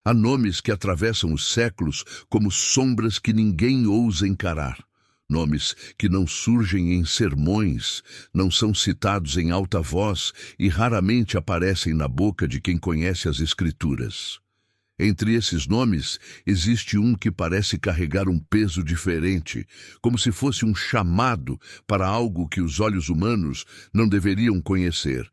Há nomes que atravessam os séculos como sombras que ninguém ousa encarar. Nomes que não surgem em sermões, não são citados em alta voz e raramente aparecem na boca de quem conhece as Escrituras. Entre esses nomes, existe um que parece carregar um peso diferente, como se fosse um chamado para algo que os olhos humanos não deveriam conhecer.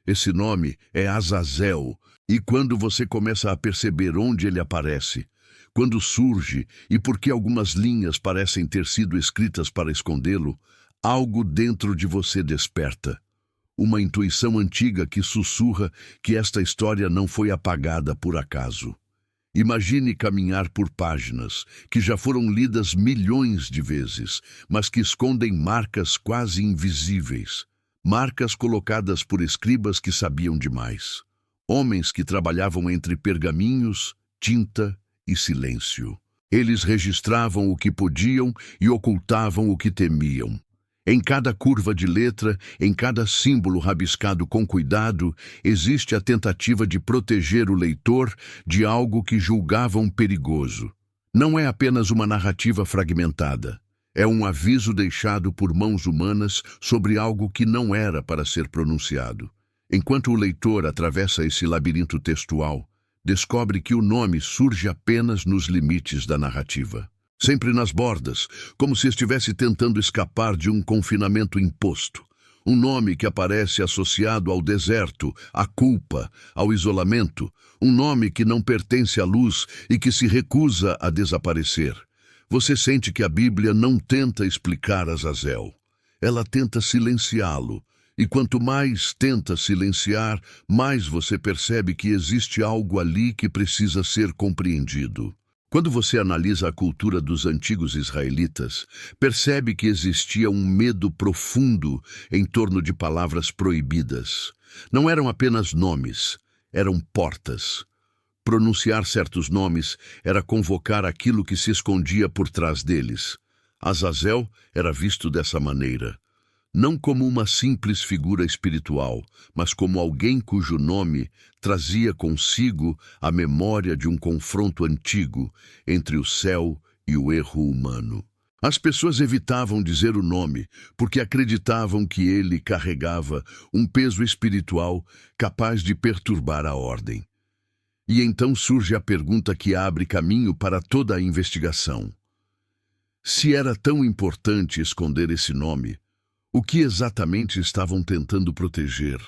Esse nome é Azazel, e quando você começa a perceber onde ele aparece, quando surge e por que algumas linhas parecem ter sido escritas para escondê-lo, algo dentro de você desperta. Uma intuição antiga que sussurra que esta história não foi apagada por acaso. Imagine caminhar por páginas que já foram lidas milhões de vezes, mas que escondem marcas quase invisíveis. Marcas colocadas por escribas que sabiam demais. Homens que trabalhavam entre pergaminhos, tinta e silêncio. Eles registravam o que podiam e ocultavam o que temiam. Em cada curva de letra, em cada símbolo rabiscado com cuidado, existe a tentativa de proteger o leitor de algo que julgavam perigoso. Não é apenas uma narrativa fragmentada. É um aviso deixado por mãos humanas sobre algo que não era para ser pronunciado. Enquanto o leitor atravessa esse labirinto textual, descobre que o nome surge apenas nos limites da narrativa. Sempre nas bordas, como se estivesse tentando escapar de um confinamento imposto. Um nome que aparece associado ao deserto, à culpa, ao isolamento. Um nome que não pertence à luz e que se recusa a desaparecer. Você sente que a Bíblia não tenta explicar Azazel. Ela tenta silenciá-lo. E quanto mais tenta silenciar, mais você percebe que existe algo ali que precisa ser compreendido. Quando você analisa a cultura dos antigos israelitas, percebe que existia um medo profundo em torno de palavras proibidas. Não eram apenas nomes, eram portas. Pronunciar certos nomes era convocar aquilo que se escondia por trás deles. Azazel era visto dessa maneira. Não como uma simples figura espiritual, mas como alguém cujo nome trazia consigo a memória de um confronto antigo entre o céu e o erro humano. As pessoas evitavam dizer o nome porque acreditavam que ele carregava um peso espiritual capaz de perturbar a ordem. E então surge a pergunta que abre caminho para toda a investigação. Se era tão importante esconder esse nome, o que exatamente estavam tentando proteger?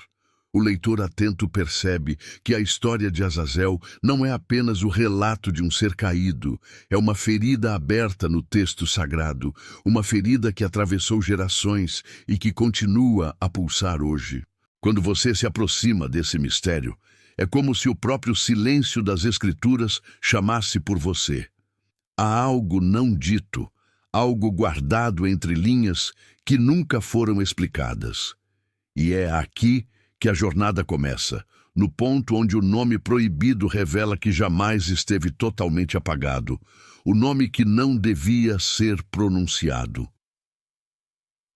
O leitor atento percebe que a história de Azazel não é apenas o relato de um ser caído, é uma ferida aberta no texto sagrado, uma ferida que atravessou gerações e que continua a pulsar hoje. Quando você se aproxima desse mistério, é como se o próprio silêncio das Escrituras chamasse por você. Há algo não dito, algo guardado entre linhas que nunca foram explicadas. E é aqui que a jornada começa, no ponto onde o nome proibido revela que jamais esteve totalmente apagado, o nome que não devia ser pronunciado.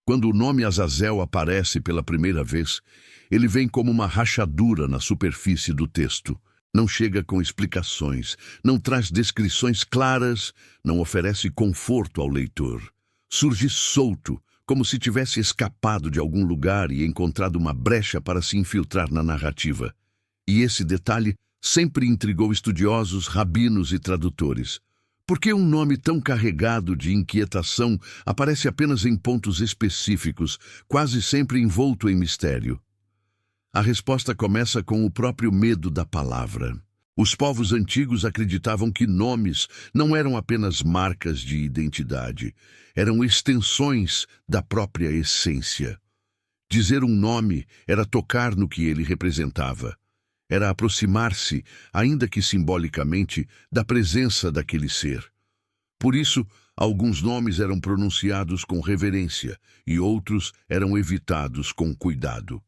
Quando o nome Azazel aparece pela primeira vez, ele vem como uma rachadura na superfície do texto. Não chega com explicações, não traz descrições claras, não oferece conforto ao leitor. Surge solto, como se tivesse escapado de algum lugar e encontrado uma brecha para se infiltrar na narrativa. E esse detalhe sempre intrigou estudiosos, rabinos e tradutores. Por que um nome tão carregado de inquietação aparece apenas em pontos específicos, quase sempre envolto em mistério? A resposta começa com o próprio medo da palavra. Os povos antigos acreditavam que nomes não eram apenas marcas de identidade, eram extensões da própria essência. Dizer um nome era tocar no que ele representava. Era aproximar-se, ainda que simbolicamente, da presença daquele ser. Por isso, alguns nomes eram pronunciados com reverência e outros eram evitados com cuidado.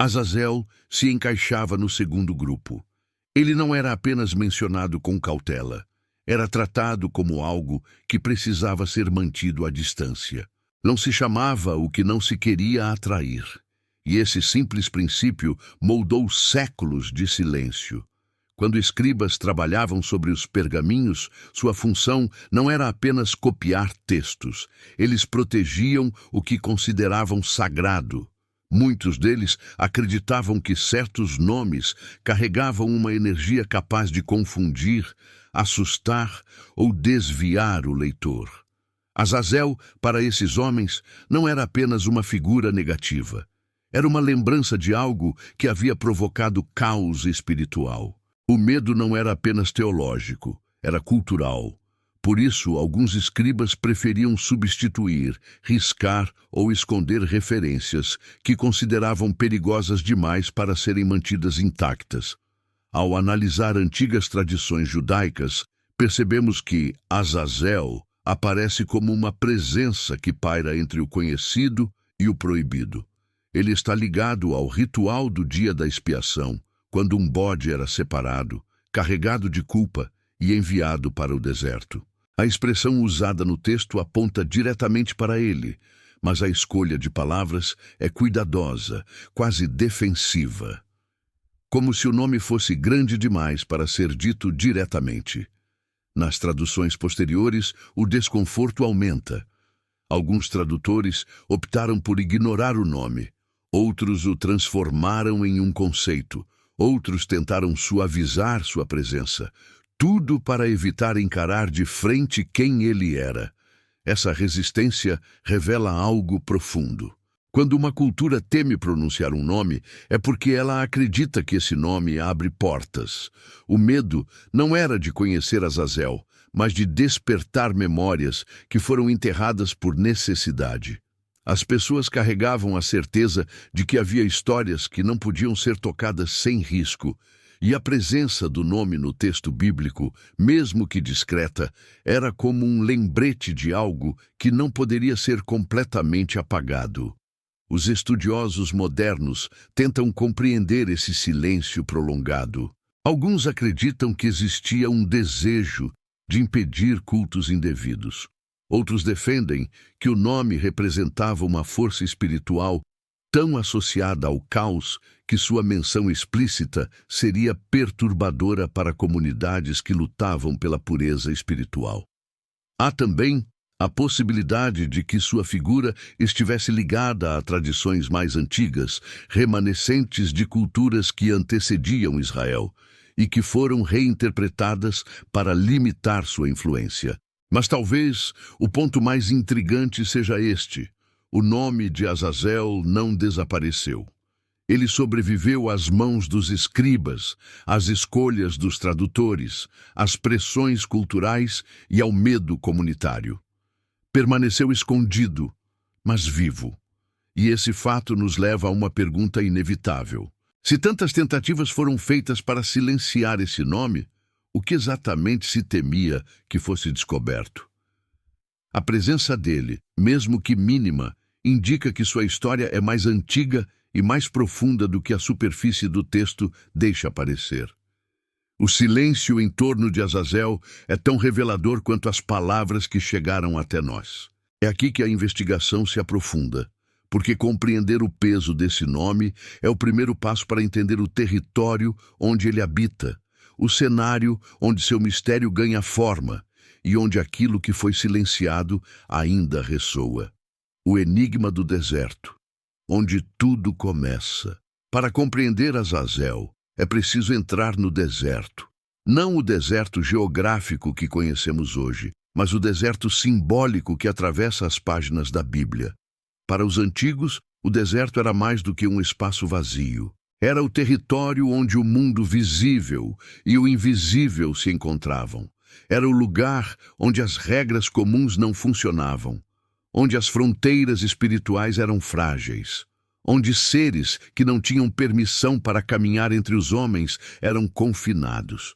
Azazel se encaixava no segundo grupo. Ele não era apenas mencionado com cautela, era tratado como algo que precisava ser mantido à distância. Não se chamava o que não se queria atrair. E esse simples princípio moldou séculos de silêncio. Quando escribas trabalhavam sobre os pergaminhos, sua função não era apenas copiar textos. Eles protegiam o que consideravam sagrado. Muitos deles acreditavam que certos nomes carregavam uma energia capaz de confundir, assustar ou desviar o leitor. Azazel, para esses homens, não era apenas uma figura negativa. Era uma lembrança de algo que havia provocado caos espiritual. O medo não era apenas teológico, era cultural. Por isso, alguns escribas preferiam substituir, riscar ou esconder referências que consideravam perigosas demais para serem mantidas intactas. Ao analisar antigas tradições judaicas, percebemos que Azazel aparece como uma presença que paira entre o conhecido e o proibido. Ele está ligado ao ritual do dia da expiação, quando um bode era separado, carregado de culpa e enviado para o deserto. A expressão usada no texto aponta diretamente para ele, mas a escolha de palavras é cuidadosa, quase defensiva. Como se o nome fosse grande demais para ser dito diretamente. Nas traduções posteriores, o desconforto aumenta. Alguns tradutores optaram por ignorar o nome, outros o transformaram em um conceito, outros tentaram suavizar sua presença, tudo para evitar encarar de frente quem ele era. Essa resistência revela algo profundo. Quando uma cultura teme pronunciar um nome, é porque ela acredita que esse nome abre portas. O medo não era de conhecer Azazel, mas de despertar memórias que foram enterradas por necessidade. As pessoas carregavam a certeza de que havia histórias que não podiam ser tocadas sem risco, e a presença do nome no texto bíblico, mesmo que discreta, era como um lembrete de algo que não poderia ser completamente apagado. Os estudiosos modernos tentam compreender esse silêncio prolongado. Alguns acreditam que existia um desejo de impedir cultos indevidos. Outros defendem que o nome representava uma força espiritual tão associada ao caos que sua menção explícita seria perturbadora para comunidades que lutavam pela pureza espiritual. Há também a possibilidade de que sua figura estivesse ligada a tradições mais antigas, remanescentes de culturas que antecediam Israel, e que foram reinterpretadas para limitar sua influência. Mas talvez o ponto mais intrigante seja este: o nome de Azazel não desapareceu. Ele sobreviveu às mãos dos escribas, às escolhas dos tradutores, às pressões culturais e ao medo comunitário. Permaneceu escondido, mas vivo. E esse fato nos leva a uma pergunta inevitável. Se tantas tentativas foram feitas para silenciar esse nome, o que exatamente se temia que fosse descoberto? A presença dele, mesmo que mínima, indica que sua história é mais antiga e mais profunda do que a superfície do texto deixa parecer. O silêncio em torno de Azazel é tão revelador quanto as palavras que chegaram até nós. É aqui que a investigação se aprofunda, porque compreender o peso desse nome é o primeiro passo para entender o território onde ele habita, o cenário onde seu mistério ganha forma e onde aquilo que foi silenciado ainda ressoa. O enigma do deserto, onde tudo começa. Para compreender Azazel, é preciso entrar no deserto. Não o deserto geográfico que conhecemos hoje, mas o deserto simbólico que atravessa as páginas da Bíblia. Para os antigos, o deserto era mais do que um espaço vazio. Era o território onde o mundo visível e o invisível se encontravam. Era o lugar onde as regras comuns não funcionavam, onde as fronteiras espirituais eram frágeis, onde seres que não tinham permissão para caminhar entre os homens eram confinados.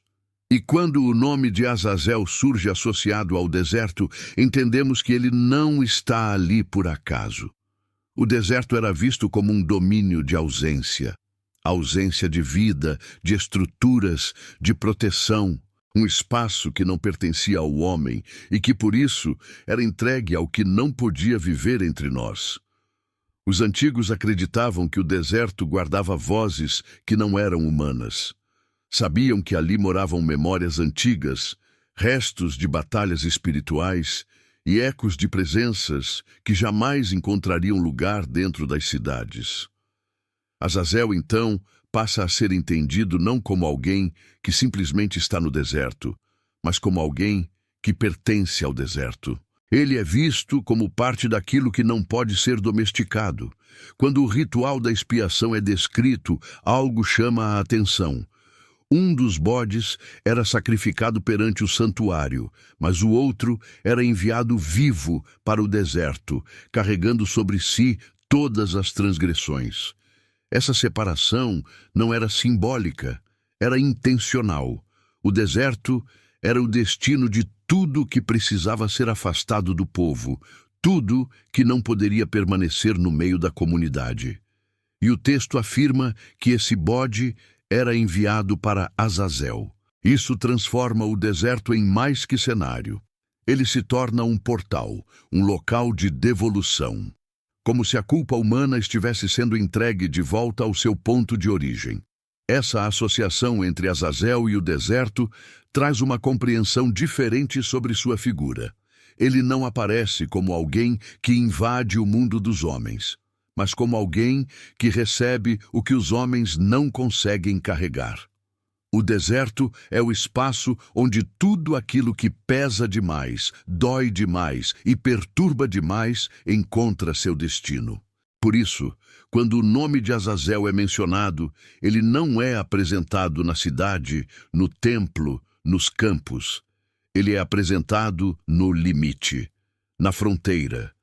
E quando o nome de Azazel surge associado ao deserto, entendemos que ele não está ali por acaso. O deserto era visto como um domínio de ausência. Ausência de vida, de estruturas, de proteção. Um espaço que não pertencia ao homem e que, por isso, era entregue ao que não podia viver entre nós. Os antigos acreditavam que o deserto guardava vozes que não eram humanas. Sabiam que ali moravam memórias antigas, restos de batalhas espirituais e ecos de presenças que jamais encontrariam lugar dentro das cidades. Azazel, então, passa a ser entendido não como alguém que simplesmente está no deserto, mas como alguém que pertence ao deserto. Ele é visto como parte daquilo que não pode ser domesticado. Quando o ritual da expiação é descrito, algo chama a atenção. Um dos bodes era sacrificado perante o santuário, mas o outro era enviado vivo para o deserto, carregando sobre si todas as transgressões. Essa separação não era simbólica, era intencional. O deserto era o destino de tudo que precisava ser afastado do povo, tudo que não poderia permanecer no meio da comunidade. E o texto afirma que esse bode era enviado para Azazel. Isso transforma o deserto em mais que cenário. Ele se torna um portal, um local de devolução. Como se a culpa humana estivesse sendo entregue de volta ao seu ponto de origem. Essa associação entre Azazel e o deserto traz uma compreensão diferente sobre sua figura. Ele não aparece como alguém que invade o mundo dos homens, mas como alguém que recebe o que os homens não conseguem carregar. O deserto é o espaço onde tudo aquilo que pesa demais, dói demais e perturba demais encontra seu destino. Por isso, quando o nome de Azazel é mencionado, ele não é apresentado na cidade, no templo, nos campos. Ele é apresentado no limite, na fronteira,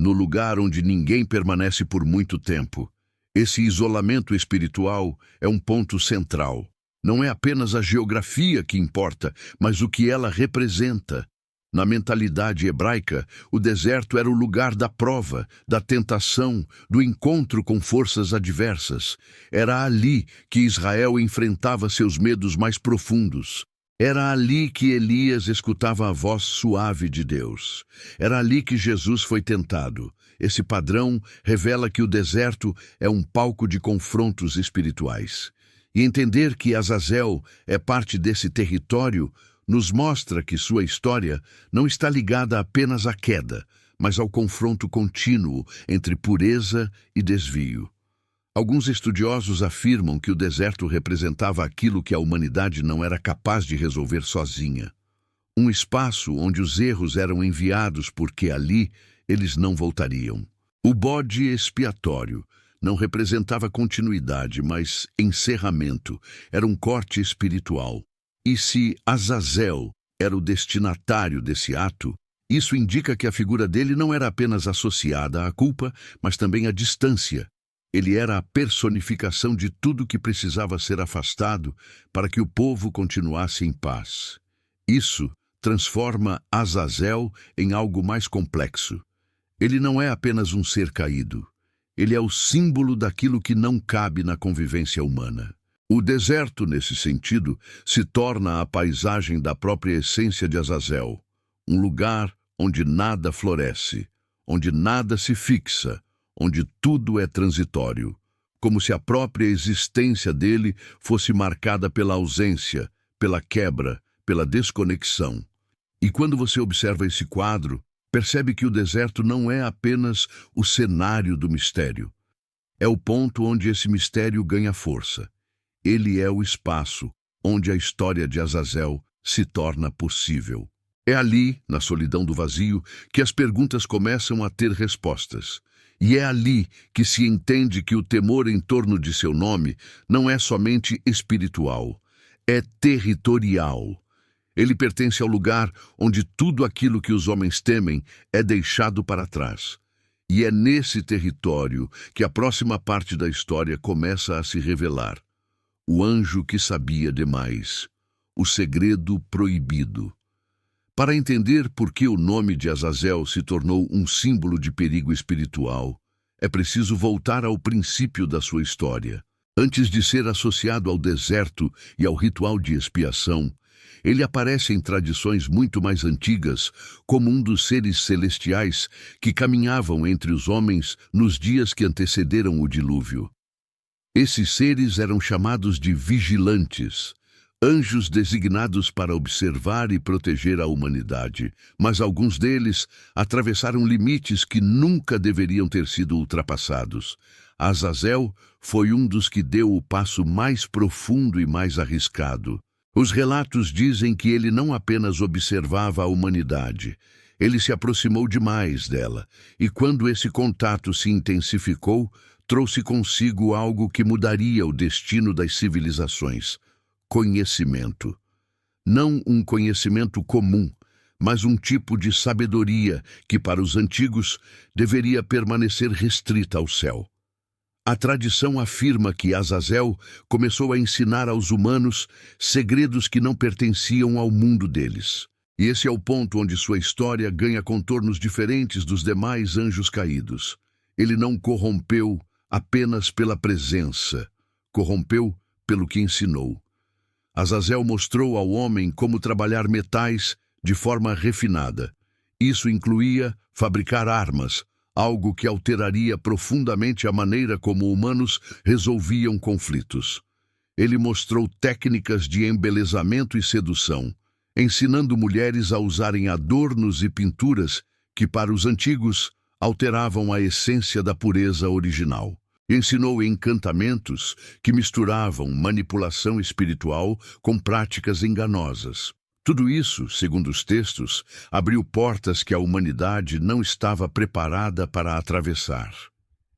no lugar onde ninguém permanece por muito tempo. Esse isolamento espiritual é um ponto central. Não é apenas a geografia que importa, mas o que ela representa. Na mentalidade hebraica, o deserto era o lugar da prova, da tentação, do encontro com forças adversas. Era ali que Israel enfrentava seus medos mais profundos. Era ali que Elias escutava a voz suave de Deus. Era ali que Jesus foi tentado. Esse padrão revela que o deserto é um palco de confrontos espirituais. E entender que Azazel é parte desse território nos mostra que sua história não está ligada apenas à queda, mas ao confronto contínuo entre pureza e desvio. Alguns estudiosos afirmam que o deserto representava aquilo que a humanidade não era capaz de resolver sozinha. Um espaço onde os erros eram enviados porque ali eles não voltariam. O bode expiatório não representava continuidade, mas encerramento. Era um corte espiritual. E se Azazel era o destinatário desse ato, isso indica que a figura dele não era apenas associada à culpa, mas também à distância. Ele era a personificação de tudo que precisava ser afastado para que o povo continuasse em paz. Isso transforma Azazel em algo mais complexo. Ele não é apenas um ser caído. Ele é o símbolo daquilo que não cabe na convivência humana. O deserto, nesse sentido, se torna a paisagem da própria essência de Azazel, um lugar onde nada floresce, onde nada se fixa, onde tudo é transitório, como se a própria existência dele fosse marcada pela ausência, pela quebra, pela desconexão. E quando você observa esse quadro, percebe que o deserto não é apenas o cenário do mistério. É o ponto onde esse mistério ganha força. Ele é o espaço onde a história de Azazel se torna possível. É ali, na solidão do vazio, que as perguntas começam a ter respostas. E é ali que se entende que o temor em torno de seu nome não é somente espiritual, é territorial. Ele pertence ao lugar onde tudo aquilo que os homens temem é deixado para trás. E é nesse território que a próxima parte da história começa a se revelar. O anjo que sabia demais. O segredo proibido. Para entender por que o nome de Azazel se tornou um símbolo de perigo espiritual, é preciso voltar ao princípio da sua história. Antes de ser associado ao deserto e ao ritual de expiação, ele aparece em tradições muito mais antigas como um dos seres celestiais que caminhavam entre os homens nos dias que antecederam o dilúvio. Esses seres eram chamados de vigilantes, Anjos designados para observar e proteger a humanidade, mas alguns deles atravessaram limites que nunca deveriam ter sido ultrapassados. Azazel foi um dos que deu o passo mais profundo e mais arriscado. Os relatos dizem que ele não apenas observava a humanidade, ele se aproximou demais dela, e quando esse contato se intensificou, trouxe consigo algo que mudaria o destino das civilizações: conhecimento. Não um conhecimento comum, mas um tipo de sabedoria que, para os antigos, deveria permanecer restrita ao céu. A tradição afirma que Azazel começou a ensinar aos humanos segredos que não pertenciam ao mundo deles. E esse é o ponto onde sua história ganha contornos diferentes dos demais anjos caídos. Ele não corrompeu apenas pela presença, corrompeu pelo que ensinou. Azazel mostrou ao homem como trabalhar metais de forma refinada. Isso incluía fabricar armas, algo que alteraria profundamente a maneira como humanos resolviam conflitos. Ele mostrou técnicas de embelezamento e sedução, ensinando mulheres a usarem adornos e pinturas que, para os antigos, alteravam a essência da pureza original. Ensinou encantamentos que misturavam manipulação espiritual com práticas enganosas. Tudo isso, segundo os textos, abriu portas que a humanidade não estava preparada para atravessar.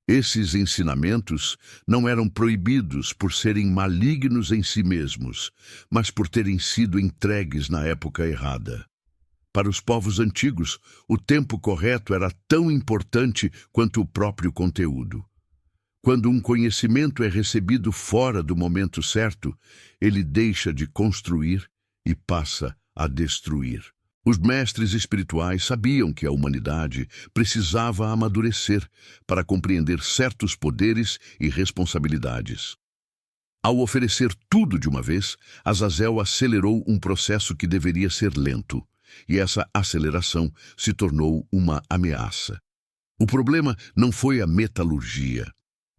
Esses ensinamentos não eram proibidos por serem malignos em si mesmos, mas por terem sido entregues na época errada. Para os povos antigos, o tempo correto era tão importante quanto o próprio conteúdo. Quando um conhecimento é recebido fora do momento certo, ele deixa de construir e passa a destruir. Os mestres espirituais sabiam que a humanidade precisava amadurecer para compreender certos poderes e responsabilidades. Ao oferecer tudo de uma vez, Azazel acelerou um processo que deveria ser lento, e essa aceleração se tornou uma ameaça. O problema não foi a metalurgia.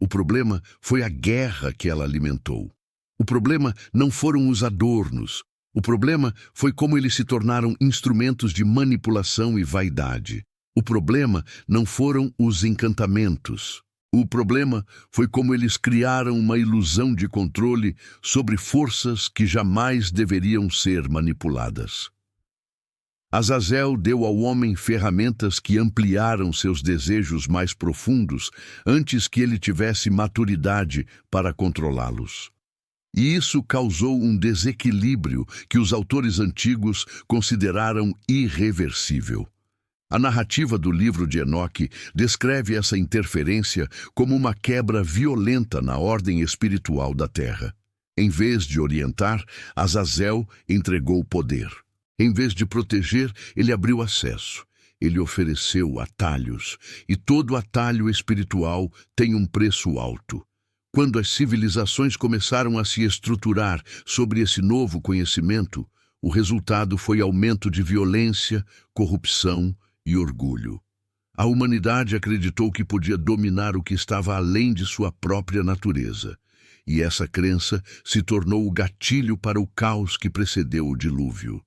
O problema foi a guerra que ela alimentou. O problema não foram os adornos. O problema foi como eles se tornaram instrumentos de manipulação e vaidade. O problema não foram os encantamentos. O problema foi como eles criaram uma ilusão de controle sobre forças que jamais deveriam ser manipuladas. Azazel deu ao homem ferramentas que ampliaram seus desejos mais profundos antes que ele tivesse maturidade para controlá-los. E isso causou um desequilíbrio que os autores antigos consideraram irreversível. A narrativa do livro de Enoque descreve essa interferência como uma quebra violenta na ordem espiritual da terra. Em vez de orientar, Azazel entregou o poder. Em vez de proteger, ele abriu acesso. Ele ofereceu atalhos, e todo atalho espiritual tem um preço alto. Quando as civilizações começaram a se estruturar sobre esse novo conhecimento, o resultado foi aumento de violência, corrupção e orgulho. A humanidade acreditou que podia dominar o que estava além de sua própria natureza, e essa crença se tornou o gatilho para o caos que precedeu o dilúvio.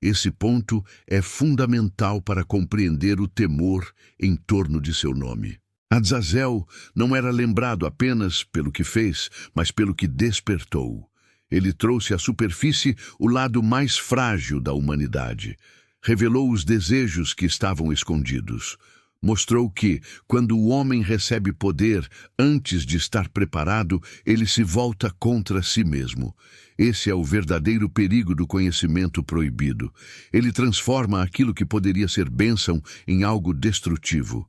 Esse ponto é fundamental para compreender o temor em torno de seu nome. Azazel não era lembrado apenas pelo que fez, mas pelo que despertou. Ele trouxe à superfície o lado mais frágil da humanidade. Revelou os desejos que estavam escondidos. Mostrou que, quando o homem recebe poder antes de estar preparado, ele se volta contra si mesmo. Esse é o verdadeiro perigo do conhecimento proibido. Ele transforma aquilo que poderia ser bênção em algo destrutivo.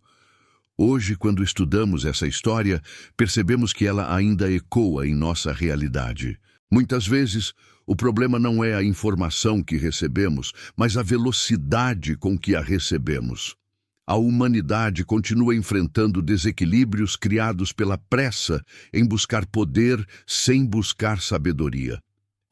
Hoje, quando estudamos essa história, percebemos que ela ainda ecoa em nossa realidade. Muitas vezes, o problema não é a informação que recebemos, mas a velocidade com que a recebemos. A humanidade continua enfrentando desequilíbrios criados pela pressa em buscar poder sem buscar sabedoria.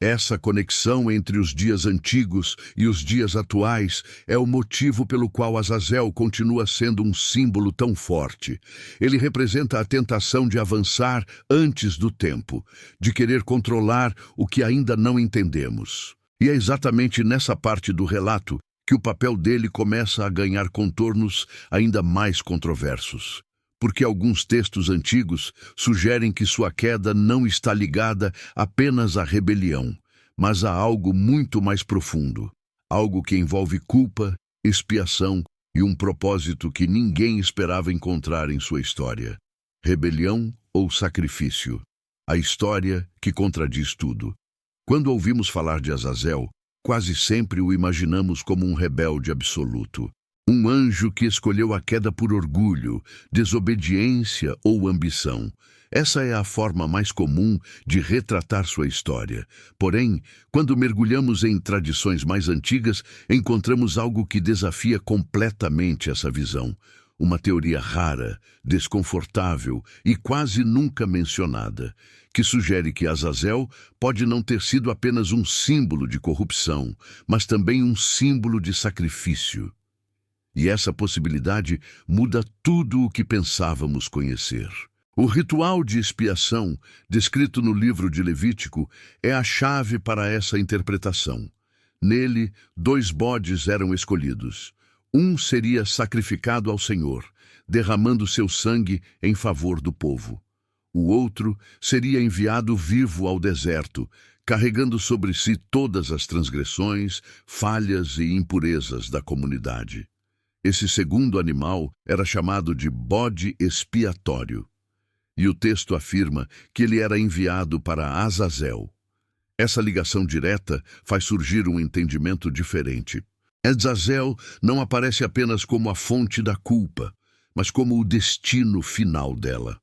Essa conexão entre os dias antigos e os dias atuais é o motivo pelo qual Azazel continua sendo um símbolo tão forte. Ele representa a tentação de avançar antes do tempo, de querer controlar o que ainda não entendemos. E é exatamente nessa parte do relato que o papel dele começa a ganhar contornos ainda mais controversos. Porque alguns textos antigos sugerem que sua queda não está ligada apenas à rebelião, mas a algo muito mais profundo, algo que envolve culpa, expiação e um propósito que ninguém esperava encontrar em sua história. Rebelião ou sacrifício? A história que contradiz tudo. Quando ouvimos falar de Azazel, quase sempre o imaginamos como um rebelde absoluto. Um anjo que escolheu a queda por orgulho, desobediência ou ambição. Essa é a forma mais comum de retratar sua história. Porém, quando mergulhamos em tradições mais antigas, encontramos algo que desafia completamente essa visão. Uma teoria rara, desconfortável e quase nunca mencionada, que sugere que Azazel pode não ter sido apenas um símbolo de corrupção, mas também um símbolo de sacrifício. E essa possibilidade muda tudo o que pensávamos conhecer. O ritual de expiação, descrito no livro de Levítico, é a chave para essa interpretação. Nele, 2 bodes eram escolhidos. Um seria sacrificado ao Senhor, derramando seu sangue em favor do povo. O outro seria enviado vivo ao deserto, carregando sobre si todas as transgressões, falhas e impurezas da comunidade. Esse segundo animal era chamado de bode expiatório. E o texto afirma que ele era enviado para Azazel. Essa ligação direta faz surgir um entendimento diferente. Azazel não aparece apenas como a fonte da culpa, mas como o destino final dela.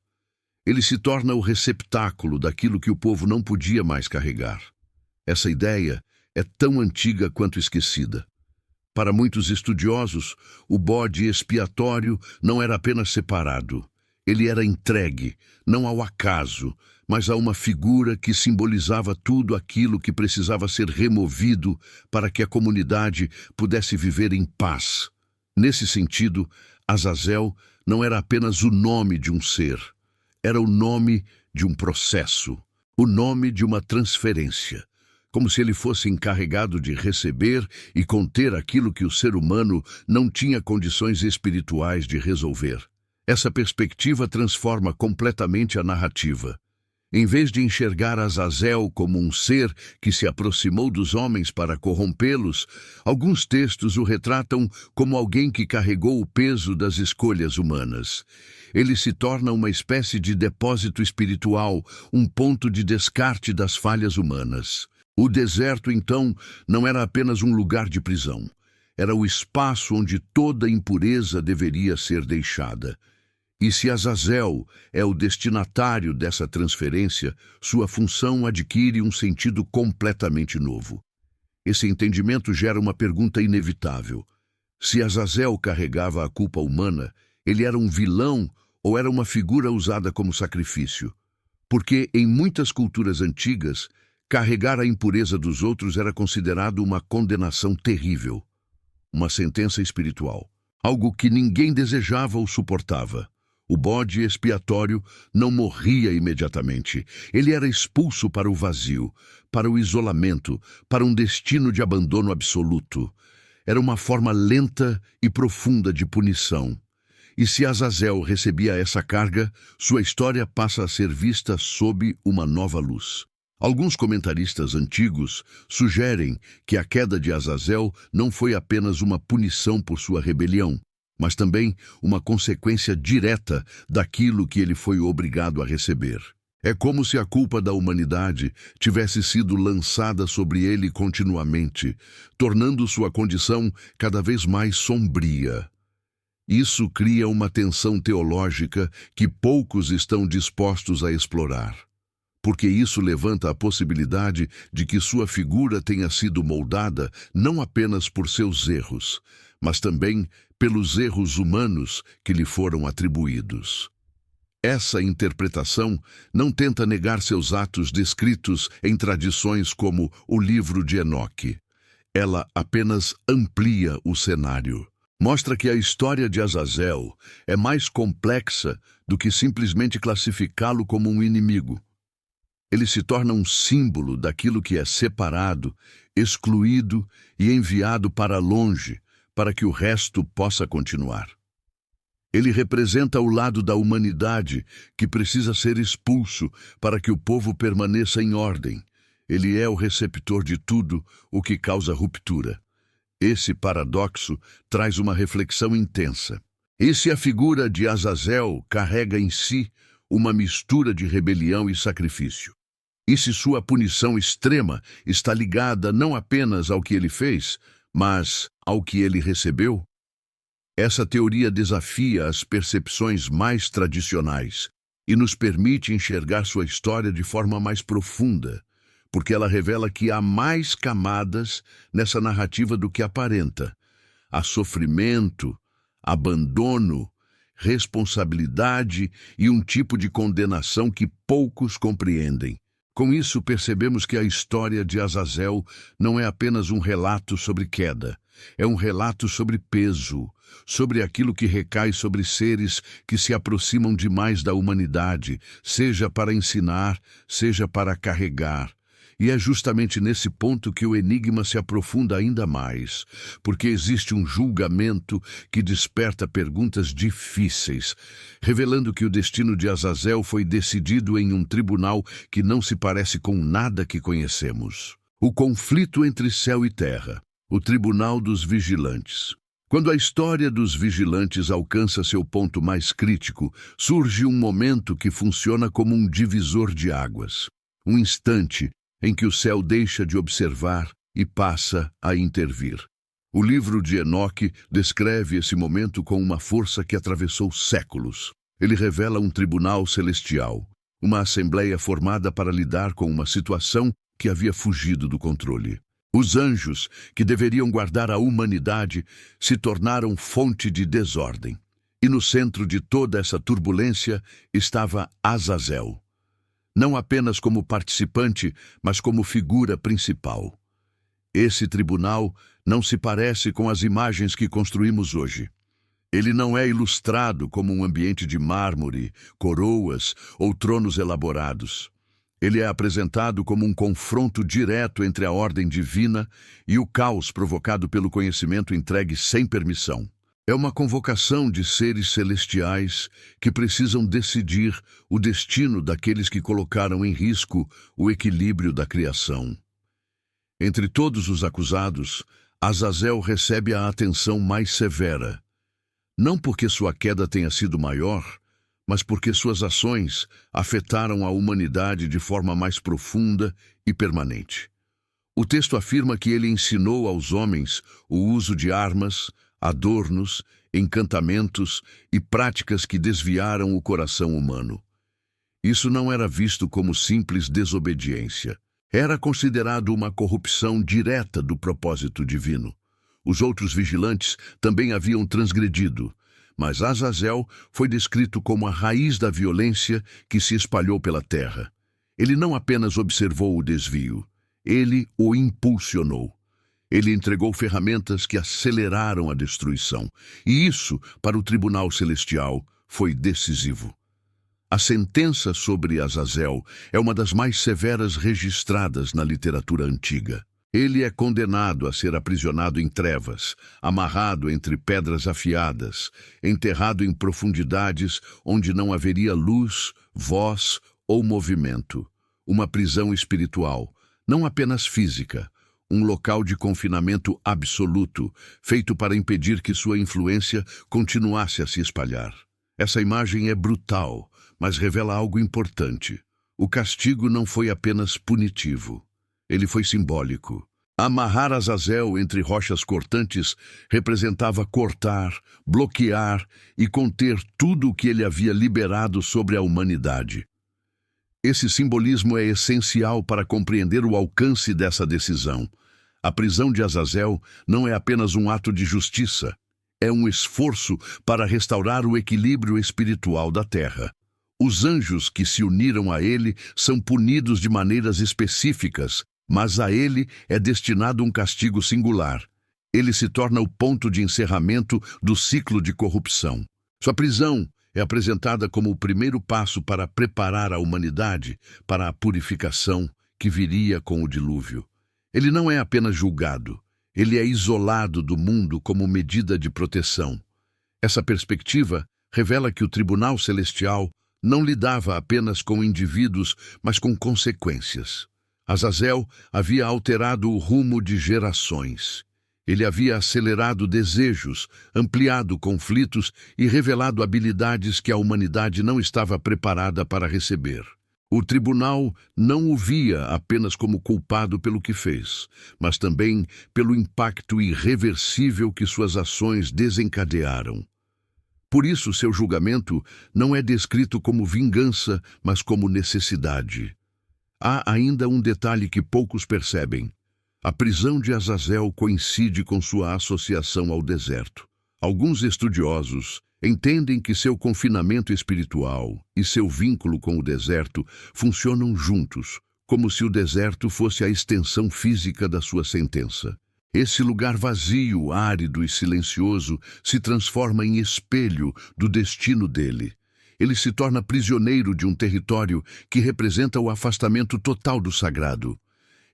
Ele se torna o receptáculo daquilo que o povo não podia mais carregar. Essa ideia é tão antiga quanto esquecida. Para muitos estudiosos, o bode expiatório não era apenas separado. Ele era entregue, não ao acaso, mas a uma figura que simbolizava tudo aquilo que precisava ser removido para que a comunidade pudesse viver em paz. Nesse sentido, Azazel não era apenas o nome de um ser, era o nome de um processo, o nome de uma transferência. Como se ele fosse encarregado de receber e conter aquilo que o ser humano não tinha condições espirituais de resolver. Essa perspectiva transforma completamente a narrativa. Em vez de enxergar Azazel como um ser que se aproximou dos homens para corrompê-los, alguns textos o retratam como alguém que carregou o peso das escolhas humanas. Ele se torna uma espécie de depósito espiritual, um ponto de descarte das falhas humanas. O deserto, então, não era apenas um lugar de prisão. Era o espaço onde toda impureza deveria ser deixada. E se Azazel é o destinatário dessa transferência, sua função adquire um sentido completamente novo. Esse entendimento gera uma pergunta inevitável. Se Azazel carregava a culpa humana, ele era um vilão ou era uma figura usada como sacrifício? Porque, em muitas culturas antigas, carregar a impureza dos outros era considerado uma condenação terrível, uma sentença espiritual, algo que ninguém desejava ou suportava. O bode expiatório não morria imediatamente. Ele era expulso para o vazio, para o isolamento, para um destino de abandono absoluto. Era uma forma lenta e profunda de punição. E se Azazel recebia essa carga, sua história passa a ser vista sob uma nova luz. Alguns comentaristas antigos sugerem que a queda de Azazel não foi apenas uma punição por sua rebelião, mas também uma consequência direta daquilo que ele foi obrigado a receber. É como se a culpa da humanidade tivesse sido lançada sobre ele continuamente, tornando sua condição cada vez mais sombria. Isso cria uma tensão teológica que poucos estão dispostos a explorar, porque isso levanta a possibilidade de que sua figura tenha sido moldada não apenas por seus erros, mas também pelos erros humanos que lhe foram atribuídos. Essa interpretação não tenta negar seus atos descritos em tradições como o livro de Enoque. Ela apenas amplia o cenário. Mostra que a história de Azazel é mais complexa do que simplesmente classificá-lo como um inimigo. Ele se torna um símbolo daquilo que é separado, excluído e enviado para longe, para que o resto possa continuar. Ele representa o lado da humanidade que precisa ser expulso para que o povo permaneça em ordem. Ele é o receptor de tudo o que causa ruptura. Esse paradoxo traz uma reflexão intensa. E se a figura de Azazel carrega em si uma mistura de rebelião e sacrifício? E se sua punição extrema está ligada não apenas ao que ele fez, mas ao que ele recebeu? Essa teoria desafia as percepções mais tradicionais e nos permite enxergar sua história de forma mais profunda, porque ela revela que há mais camadas nessa narrativa do que aparenta. Há sofrimento, abandono, responsabilidade e um tipo de condenação que poucos compreendem. Com isso, percebemos que a história de Azazel não é apenas um relato sobre queda, é um relato sobre peso, sobre aquilo que recai sobre seres que se aproximam demais da humanidade, seja para ensinar, seja para carregar. E é justamente nesse ponto que o enigma se aprofunda ainda mais, porque existe um julgamento que desperta perguntas difíceis, revelando que o destino de Azazel foi decidido em um tribunal que não se parece com nada que conhecemos. O conflito entre céu e terra, o tribunal dos vigilantes. Quando a história dos vigilantes alcança seu ponto mais crítico, surge um momento que funciona como um divisor de águas. Um instante em que o céu deixa de observar e passa a intervir. O livro de Enoque descreve esse momento com uma força que atravessou séculos. Ele revela um tribunal celestial, uma assembleia formada para lidar com uma situação que havia fugido do controle. Os anjos, que deveriam guardar a humanidade, se tornaram fonte de desordem. E no centro de toda essa turbulência estava Azazel. Não apenas como participante, mas como figura principal. Esse tribunal não se parece com as imagens que construímos hoje. Ele não é ilustrado como um ambiente de mármore, coroas ou tronos elaborados. Ele é apresentado como um confronto direto entre a ordem divina e o caos provocado pelo conhecimento entregue sem permissão. É uma convocação de seres celestiais que precisam decidir o destino daqueles que colocaram em risco o equilíbrio da criação. Entre todos os acusados, Azazel recebe a atenção mais severa, não porque sua queda tenha sido maior, mas porque suas ações afetaram a humanidade de forma mais profunda e permanente. O texto afirma que ele ensinou aos homens o uso de armas, adornos, encantamentos e práticas que desviaram o coração humano. Isso não era visto como simples desobediência. Era considerado uma corrupção direta do propósito divino. Os outros vigilantes também haviam transgredido, mas Azazel foi descrito como a raiz da violência que se espalhou pela terra. Ele não apenas observou o desvio, ele o impulsionou. Ele entregou ferramentas que aceleraram a destruição. E isso, para o tribunal celestial, foi decisivo. A sentença sobre Azazel é uma das mais severas registradas na literatura antiga. Ele é condenado a ser aprisionado em trevas, amarrado entre pedras afiadas, enterrado em profundidades onde não haveria luz, voz ou movimento. Uma prisão espiritual, não apenas física, um local de confinamento absoluto, feito para impedir que sua influência continuasse a se espalhar. Essa imagem é brutal, mas revela algo importante. O castigo não foi apenas punitivo. Ele foi simbólico. Amarrar Azazel entre rochas cortantes representava cortar, bloquear e conter tudo o que ele havia liberado sobre a humanidade. Esse simbolismo é essencial para compreender o alcance dessa decisão. A prisão de Azazel não é apenas um ato de justiça, é um esforço para restaurar o equilíbrio espiritual da terra. Os anjos que se uniram a ele são punidos de maneiras específicas, mas a ele é destinado um castigo singular. Ele se torna o ponto de encerramento do ciclo de corrupção. Sua prisão é apresentada como o primeiro passo para preparar a humanidade para a purificação que viria com o dilúvio. Ele não é apenas julgado, ele é isolado do mundo como medida de proteção. Essa perspectiva revela que o tribunal celestial não lidava apenas com indivíduos, mas com consequências. Azazel havia alterado o rumo de gerações. Ele havia acelerado desejos, ampliado conflitos e revelado habilidades que a humanidade não estava preparada para receber. O tribunal não o via apenas como culpado pelo que fez, mas também pelo impacto irreversível que suas ações desencadearam. Por isso, seu julgamento não é descrito como vingança, mas como necessidade. Há ainda um detalhe que poucos percebem. A prisão de Azazel coincide com sua associação ao deserto. Alguns estudiosos entendem que seu confinamento espiritual e seu vínculo com o deserto funcionam juntos, como se o deserto fosse a extensão física da sua sentença. Esse lugar vazio, árido e silencioso se transforma em espelho do destino dele. Ele se torna prisioneiro de um território que representa o afastamento total do sagrado.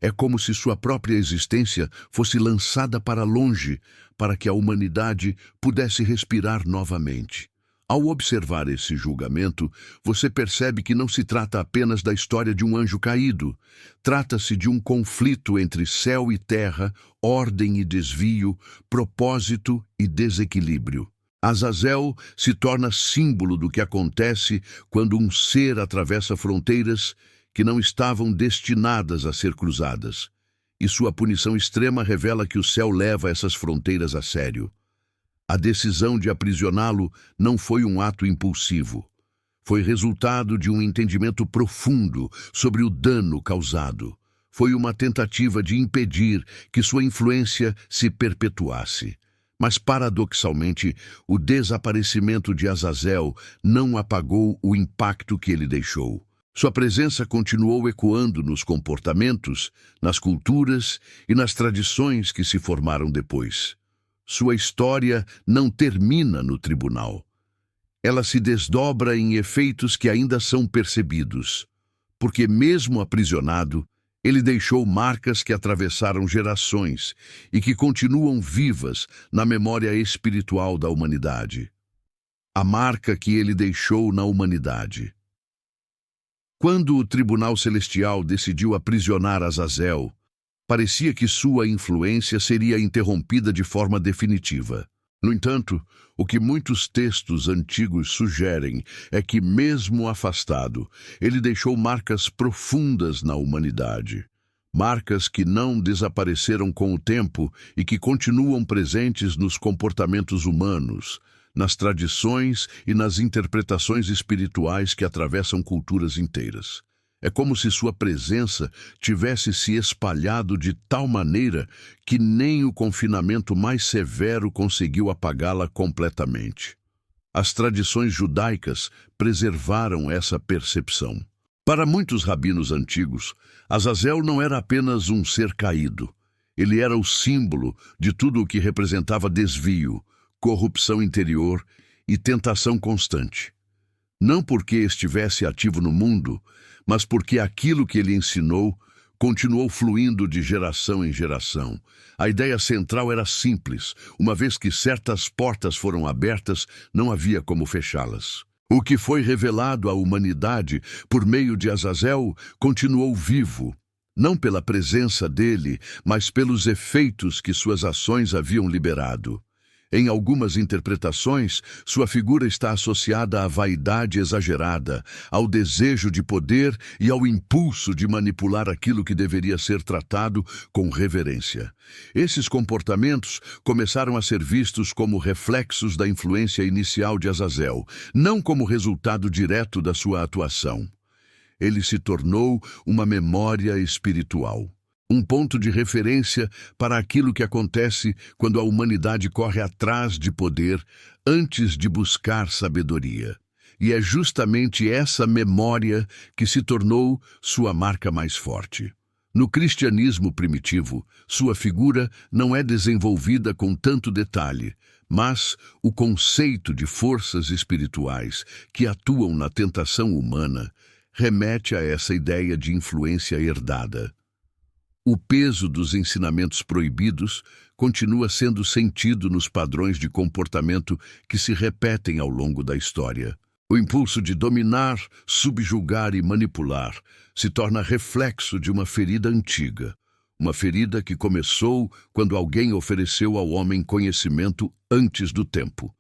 É como se sua própria existência fosse lançada para longe, para que a humanidade pudesse respirar novamente. Ao observar esse julgamento, você percebe que não se trata apenas da história de um anjo caído. Trata-se de um conflito entre céu e terra, ordem e desvio, propósito e desequilíbrio. Azazel se torna símbolo do que acontece quando um ser atravessa fronteiras que não estavam destinadas a ser cruzadas. E sua punição extrema revela que o céu leva essas fronteiras a sério. A decisão de aprisioná-lo não foi um ato impulsivo. Foi resultado de um entendimento profundo sobre o dano causado. Foi uma tentativa de impedir que sua influência se perpetuasse. Mas, paradoxalmente, o desaparecimento de Azazel não apagou o impacto que ele deixou. Sua presença continuou ecoando nos comportamentos, nas culturas e nas tradições que se formaram depois. Sua história não termina no tribunal. Ela se desdobra em efeitos que ainda são percebidos, porque mesmo aprisionado, ele deixou marcas que atravessaram gerações e que continuam vivas na memória espiritual da humanidade. A marca que ele deixou na humanidade. Quando o Tribunal Celestial decidiu aprisionar Azazel, parecia que sua influência seria interrompida de forma definitiva. No entanto, o que muitos textos antigos sugerem é que, mesmo afastado, ele deixou marcas profundas na humanidade. Marcas que não desapareceram com o tempo e que continuam presentes nos comportamentos humanos, nas tradições e nas interpretações espirituais que atravessam culturas inteiras. É como se sua presença tivesse se espalhado de tal maneira que nem o confinamento mais severo conseguiu apagá-la completamente. As tradições judaicas preservaram essa percepção. Para muitos rabinos antigos, Azazel não era apenas um ser caído. Ele era o símbolo de tudo o que representava desvio, corrupção interior e tentação constante. Não porque estivesse ativo no mundo, mas porque aquilo que ele ensinou continuou fluindo de geração em geração. A ideia central era simples: uma vez que certas portas foram abertas, não havia como fechá-las. O que foi revelado à humanidade por meio de Azazel continuou vivo, não pela presença dele, mas pelos efeitos que suas ações haviam liberado. Em algumas interpretações, sua figura está associada à vaidade exagerada, ao desejo de poder e ao impulso de manipular aquilo que deveria ser tratado com reverência. Esses comportamentos começaram a ser vistos como reflexos da influência inicial de Azazel, não como resultado direto da sua atuação. Ele se tornou uma memória espiritual. Um ponto de referência para aquilo que acontece quando a humanidade corre atrás de poder antes de buscar sabedoria. E é justamente essa memória que se tornou sua marca mais forte. No cristianismo primitivo, sua figura não é desenvolvida com tanto detalhe, mas o conceito de forças espirituais que atuam na tentação humana remete a essa ideia de influência herdada. O peso dos ensinamentos proibidos continua sendo sentido nos padrões de comportamento que se repetem ao longo da história. O impulso de dominar, subjugar e manipular se torna reflexo de uma ferida antiga, uma ferida que começou quando alguém ofereceu ao homem conhecimento antes do tempo.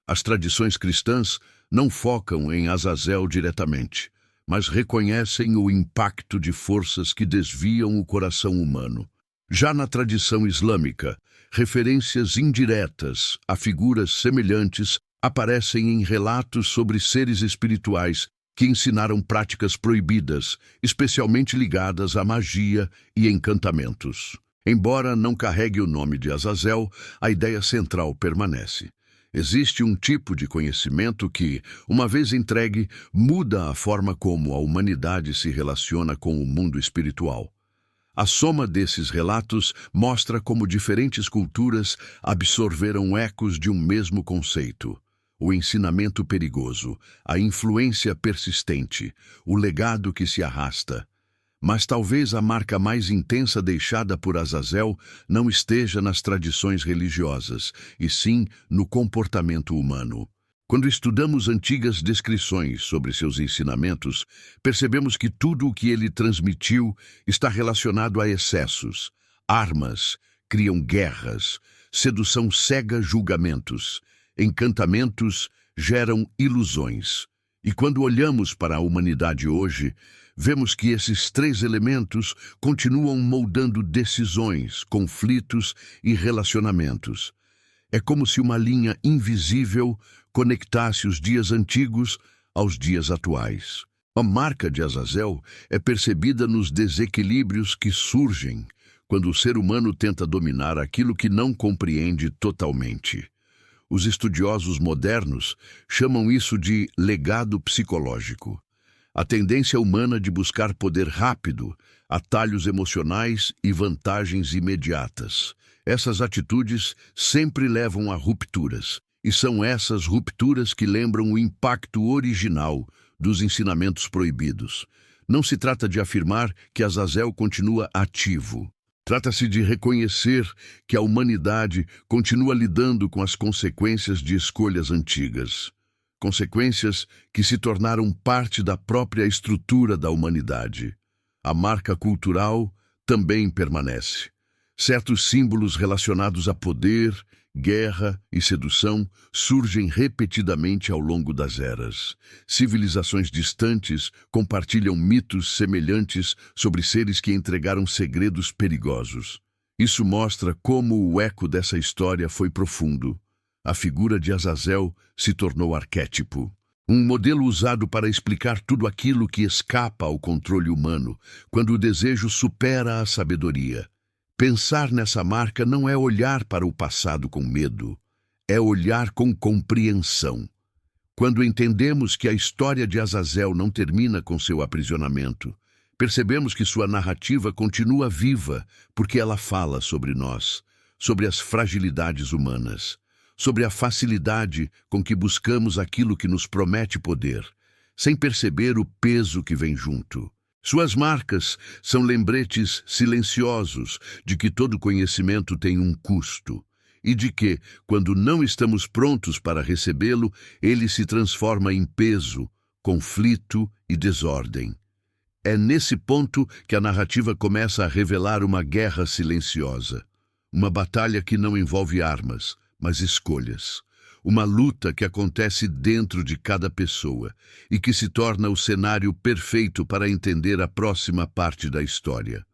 As tradições cristãs não focam em Azazel diretamente, mas reconhecem o impacto de forças que desviam o coração humano. Já na tradição islâmica, referências indiretas a figuras semelhantes aparecem em relatos sobre seres espirituais que ensinaram práticas proibidas, especialmente ligadas à magia e encantamentos. Embora não carregue o nome de Azazel, a ideia central permanece. Existe um tipo de conhecimento que, uma vez entregue, muda a forma como a humanidade se relaciona com o mundo espiritual. A soma desses relatos mostra como diferentes culturas absorveram ecos de um mesmo conceito: o ensinamento perigoso, a influência persistente, o legado que se arrasta. Mas talvez a marca mais intensa deixada por Azazel não esteja nas tradições religiosas, e sim no comportamento humano. Quando estudamos antigas descrições sobre seus ensinamentos, percebemos que tudo o que ele transmitiu está relacionado a excessos. Armas criam guerras, sedução cega julgamentos, encantamentos geram ilusões. E quando olhamos para a humanidade hoje, vemos que esses três elementos continuam moldando decisões, conflitos e relacionamentos. É como se uma linha invisível conectasse os dias antigos aos dias atuais. A marca de Azazel é percebida nos desequilíbrios que surgem quando o ser humano tenta dominar aquilo que não compreende totalmente. Os estudiosos modernos chamam isso de legado psicológico. A tendência humana de buscar poder rápido, atalhos emocionais e vantagens imediatas. Essas atitudes sempre levam a rupturas, e são essas rupturas que lembram o impacto original dos ensinamentos proibidos. Não se trata de afirmar que Azazel continua ativo. Trata-se de reconhecer que a humanidade continua lidando com as consequências de escolhas antigas. Consequências que se tornaram parte da própria estrutura da humanidade. A marca cultural também permanece. Certos símbolos relacionados a poder, guerra e sedução surgem repetidamente ao longo das eras. Civilizações distantes compartilham mitos semelhantes sobre seres que entregaram segredos perigosos. Isso mostra como o eco dessa história foi profundo. A figura de Azazel se tornou arquétipo. Um modelo usado para explicar tudo aquilo que escapa ao controle humano, quando o desejo supera a sabedoria. Pensar nessa marca não é olhar para o passado com medo, é olhar com compreensão. Quando entendemos que a história de Azazel não termina com seu aprisionamento, percebemos que sua narrativa continua viva porque ela fala sobre nós, sobre as fragilidades humanas, sobre a facilidade com que buscamos aquilo que nos promete poder, sem perceber o peso que vem junto. Suas marcas são lembretes silenciosos de que todo conhecimento tem um custo e de que, quando não estamos prontos para recebê-lo, ele se transforma em peso, conflito e desordem. É nesse ponto que a narrativa começa a revelar uma guerra silenciosa, uma batalha que não envolve armas, mas escolhas. Uma luta que acontece dentro de cada pessoa e que se torna o cenário perfeito para entender a próxima parte da história.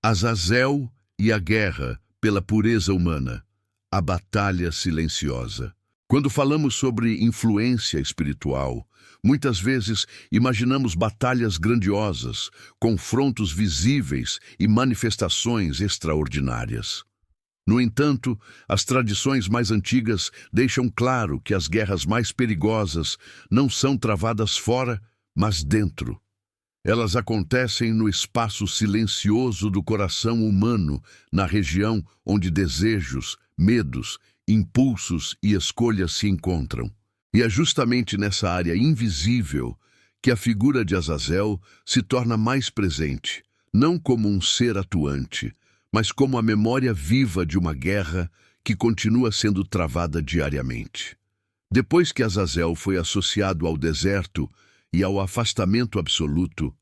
Azazel e a guerra pela pureza humana, a batalha silenciosa. Quando falamos sobre influência espiritual, muitas vezes imaginamos batalhas grandiosas, confrontos visíveis e manifestações extraordinárias. No entanto, as tradições mais antigas deixam claro que as guerras mais perigosas não são travadas fora, mas dentro. Elas acontecem no espaço silencioso do coração humano, na região onde desejos, medos, impulsos e escolhas se encontram. E é justamente nessa área invisível que a figura de Azazel se torna mais presente, não como um ser atuante, mas como a memória viva de uma guerra que continua sendo travada diariamente. Depois que Azazel foi associado ao deserto e ao afastamento absoluto,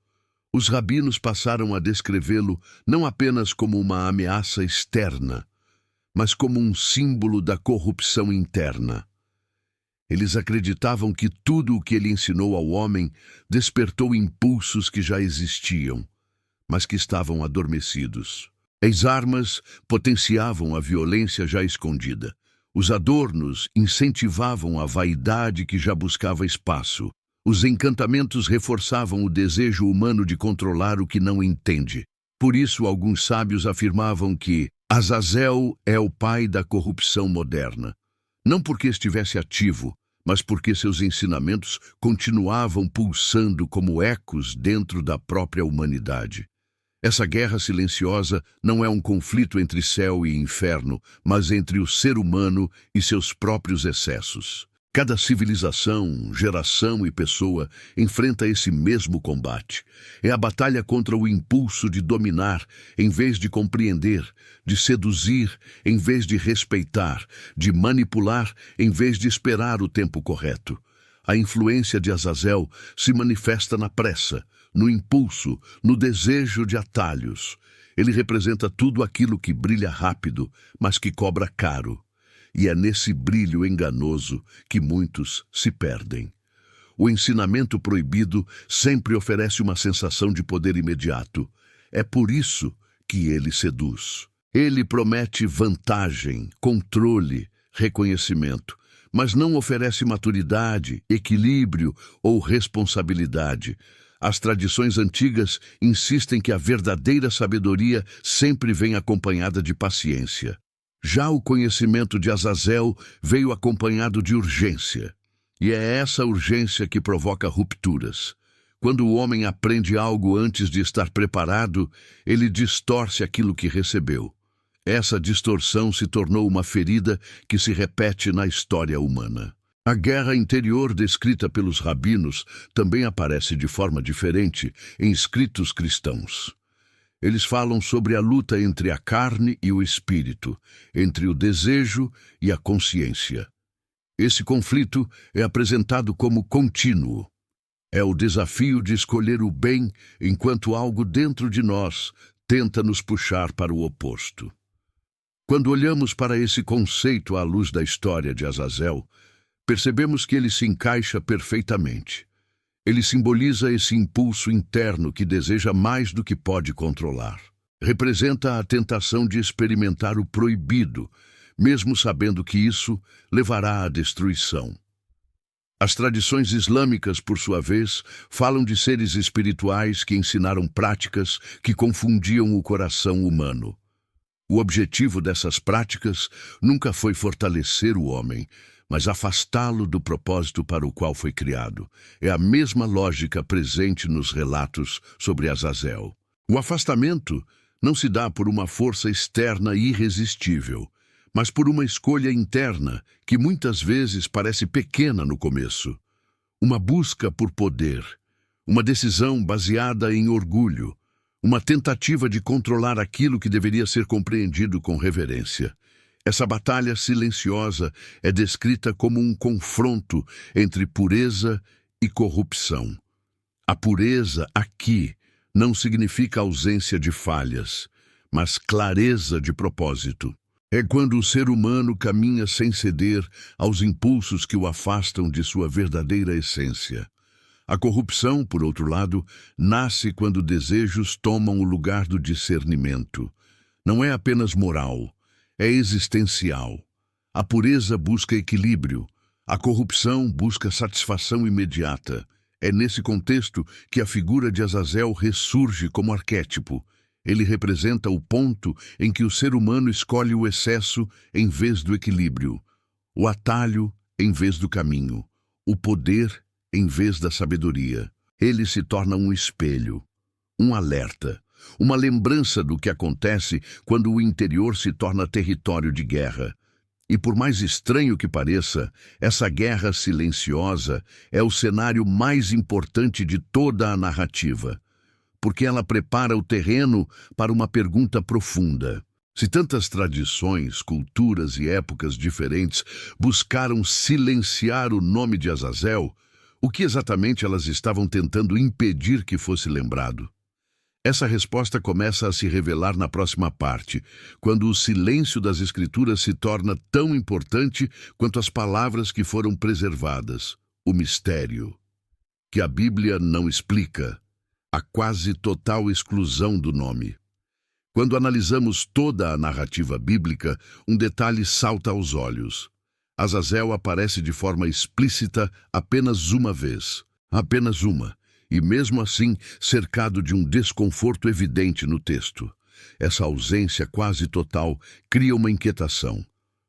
os rabinos passaram a descrevê-lo não apenas como uma ameaça externa, mas como um símbolo da corrupção interna. Eles acreditavam que tudo o que ele ensinou ao homem despertou impulsos que já existiam, mas que estavam adormecidos. As armas potenciavam a violência já escondida. Os adornos incentivavam a vaidade que já buscava espaço. Os encantamentos reforçavam o desejo humano de controlar o que não entende. Por isso, alguns sábios afirmavam que Azazel é o pai da corrupção moderna. Não porque estivesse ativo, mas porque seus ensinamentos continuavam pulsando como ecos dentro da própria humanidade. Essa guerra silenciosa não é um conflito entre céu e inferno, mas entre o ser humano e seus próprios excessos. Cada civilização, geração e pessoa enfrenta esse mesmo combate. É a batalha contra o impulso de dominar, em vez de compreender, de seduzir, em vez de respeitar, de manipular, em vez de esperar o tempo correto. A influência de Azazel se manifesta na pressa, no impulso, no desejo de atalhos. Ele representa tudo aquilo que brilha rápido, mas que cobra caro. E é nesse brilho enganoso que muitos se perdem. O ensinamento proibido sempre oferece uma sensação de poder imediato. É por isso que ele seduz. Ele promete vantagem, controle, reconhecimento, mas não oferece maturidade, equilíbrio ou responsabilidade. As tradições antigas insistem que a verdadeira sabedoria sempre vem acompanhada de paciência. Já o conhecimento de Azazel veio acompanhado de urgência. E é essa urgência que provoca rupturas. Quando o homem aprende algo antes de estar preparado, ele distorce aquilo que recebeu. Essa distorção se tornou uma ferida que se repete na história humana. A guerra interior descrita pelos rabinos também aparece de forma diferente em escritos cristãos. Eles falam sobre a luta entre a carne e o espírito, entre o desejo e a consciência. Esse conflito é apresentado como contínuo. É o desafio de escolher o bem enquanto algo dentro de nós tenta nos puxar para o oposto. Quando olhamos para esse conceito à luz da história de Azazel, percebemos que ele se encaixa perfeitamente. Ele simboliza esse impulso interno que deseja mais do que pode controlar. Representa a tentação de experimentar o proibido, mesmo sabendo que isso levará à destruição. As tradições islâmicas, por sua vez, falam de seres espirituais que ensinaram práticas que confundiam o coração humano. O objetivo dessas práticas nunca foi fortalecer o homem, mas afastá-lo do propósito para o qual foi criado. É a mesma lógica presente nos relatos sobre Azazel. O afastamento não se dá por uma força externa irresistível, mas por uma escolha interna que muitas vezes parece pequena no começo. Uma busca por poder, uma decisão baseada em orgulho, uma tentativa de controlar aquilo que deveria ser compreendido com reverência. Essa batalha silenciosa é descrita como um confronto entre pureza e corrupção. A pureza aqui não significa ausência de falhas, mas clareza de propósito. É quando o ser humano caminha sem ceder aos impulsos que o afastam de sua verdadeira essência. A corrupção, por outro lado, nasce quando desejos tomam o lugar do discernimento. Não é apenas moral, é existencial. A pureza busca equilíbrio, a corrupção busca satisfação imediata. É nesse contexto que a figura de Azazel ressurge como arquétipo. Ele representa o ponto em que o ser humano escolhe o excesso em vez do equilíbrio, o atalho em vez do caminho, o poder em vez da sabedoria. Ele se torna um espelho, um alerta, uma lembrança do que acontece quando o interior se torna território de guerra. E por mais estranho que pareça, essa guerra silenciosa é o cenário mais importante de toda a narrativa, porque ela prepara o terreno para uma pergunta profunda. Se tantas tradições, culturas e épocas diferentes buscaram silenciar o nome de Azazel, o que exatamente elas estavam tentando impedir que fosse lembrado? Essa resposta começa a se revelar na próxima parte, quando o silêncio das Escrituras se torna tão importante quanto as palavras que foram preservadas, o mistério, que a Bíblia não explica, a quase total exclusão do nome. Quando analisamos toda a narrativa bíblica, um detalhe salta aos olhos. Azazel aparece de forma explícita apenas uma vez, apenas uma, e mesmo assim cercado de um desconforto evidente no texto. Essa ausência quase total cria uma inquietação,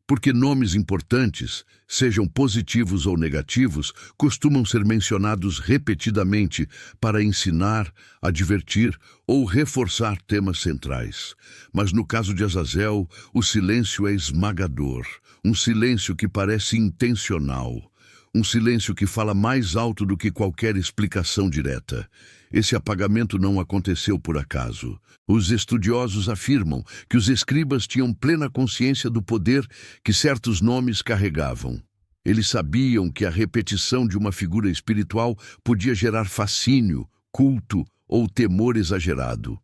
porque nomes importantes, sejam positivos ou negativos, costumam ser mencionados repetidamente para ensinar, advertir ou reforçar temas centrais. Mas no caso de Azazel, o silêncio é esmagador, um silêncio que parece intencional, um silêncio que fala mais alto do que qualquer explicação direta. Esse apagamento não aconteceu por acaso. Os estudiosos afirmam que os escribas tinham plena consciência do poder que certos nomes carregavam. Eles sabiam que a repetição de uma figura espiritual podia gerar fascínio, culto ou temor exagerado.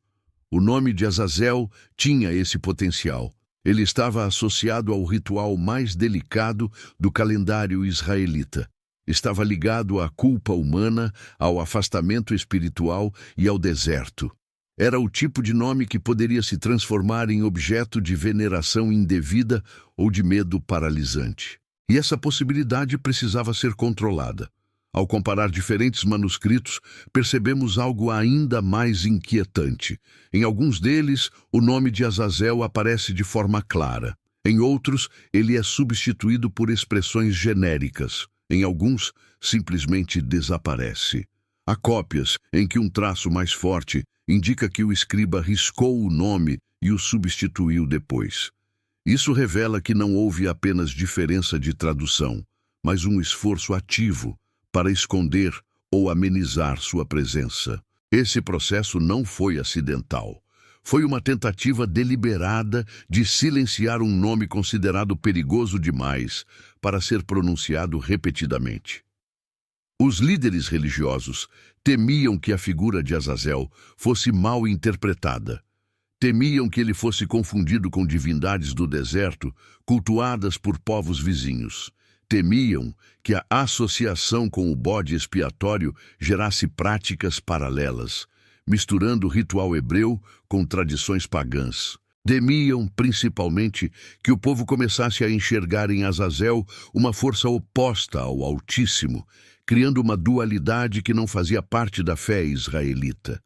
O nome de Azazel tinha esse potencial. Ele estava associado ao ritual mais delicado do calendário israelita. Estava ligado à culpa humana, ao afastamento espiritual e ao deserto. Era o tipo de nome que poderia se transformar em objeto de veneração indevida ou de medo paralisante. E essa possibilidade precisava ser controlada. Ao comparar diferentes manuscritos, percebemos algo ainda mais inquietante. Em alguns deles, o nome de Azazel aparece de forma clara. Em outros, ele é substituído por expressões genéricas. Em alguns, simplesmente desaparece. Há cópias em que um traço mais forte indica que o escriba riscou o nome e o substituiu depois. Isso revela que não houve apenas diferença de tradução, mas um esforço ativo para esconder ou amenizar sua presença. Esse processo não foi acidental. Foi uma tentativa deliberada de silenciar um nome considerado perigoso demais para ser pronunciado repetidamente. Os líderes religiosos temiam que a figura de Azazel fosse mal interpretada. Temiam que ele fosse confundido com divindades do deserto, cultuadas por povos vizinhos. Temiam que a associação com o bode expiatório gerasse práticas paralelas, misturando o ritual hebreu com tradições pagãs. Temiam, principalmente, que o povo começasse a enxergar em Azazel uma força oposta ao Altíssimo, criando uma dualidade que não fazia parte da fé israelita.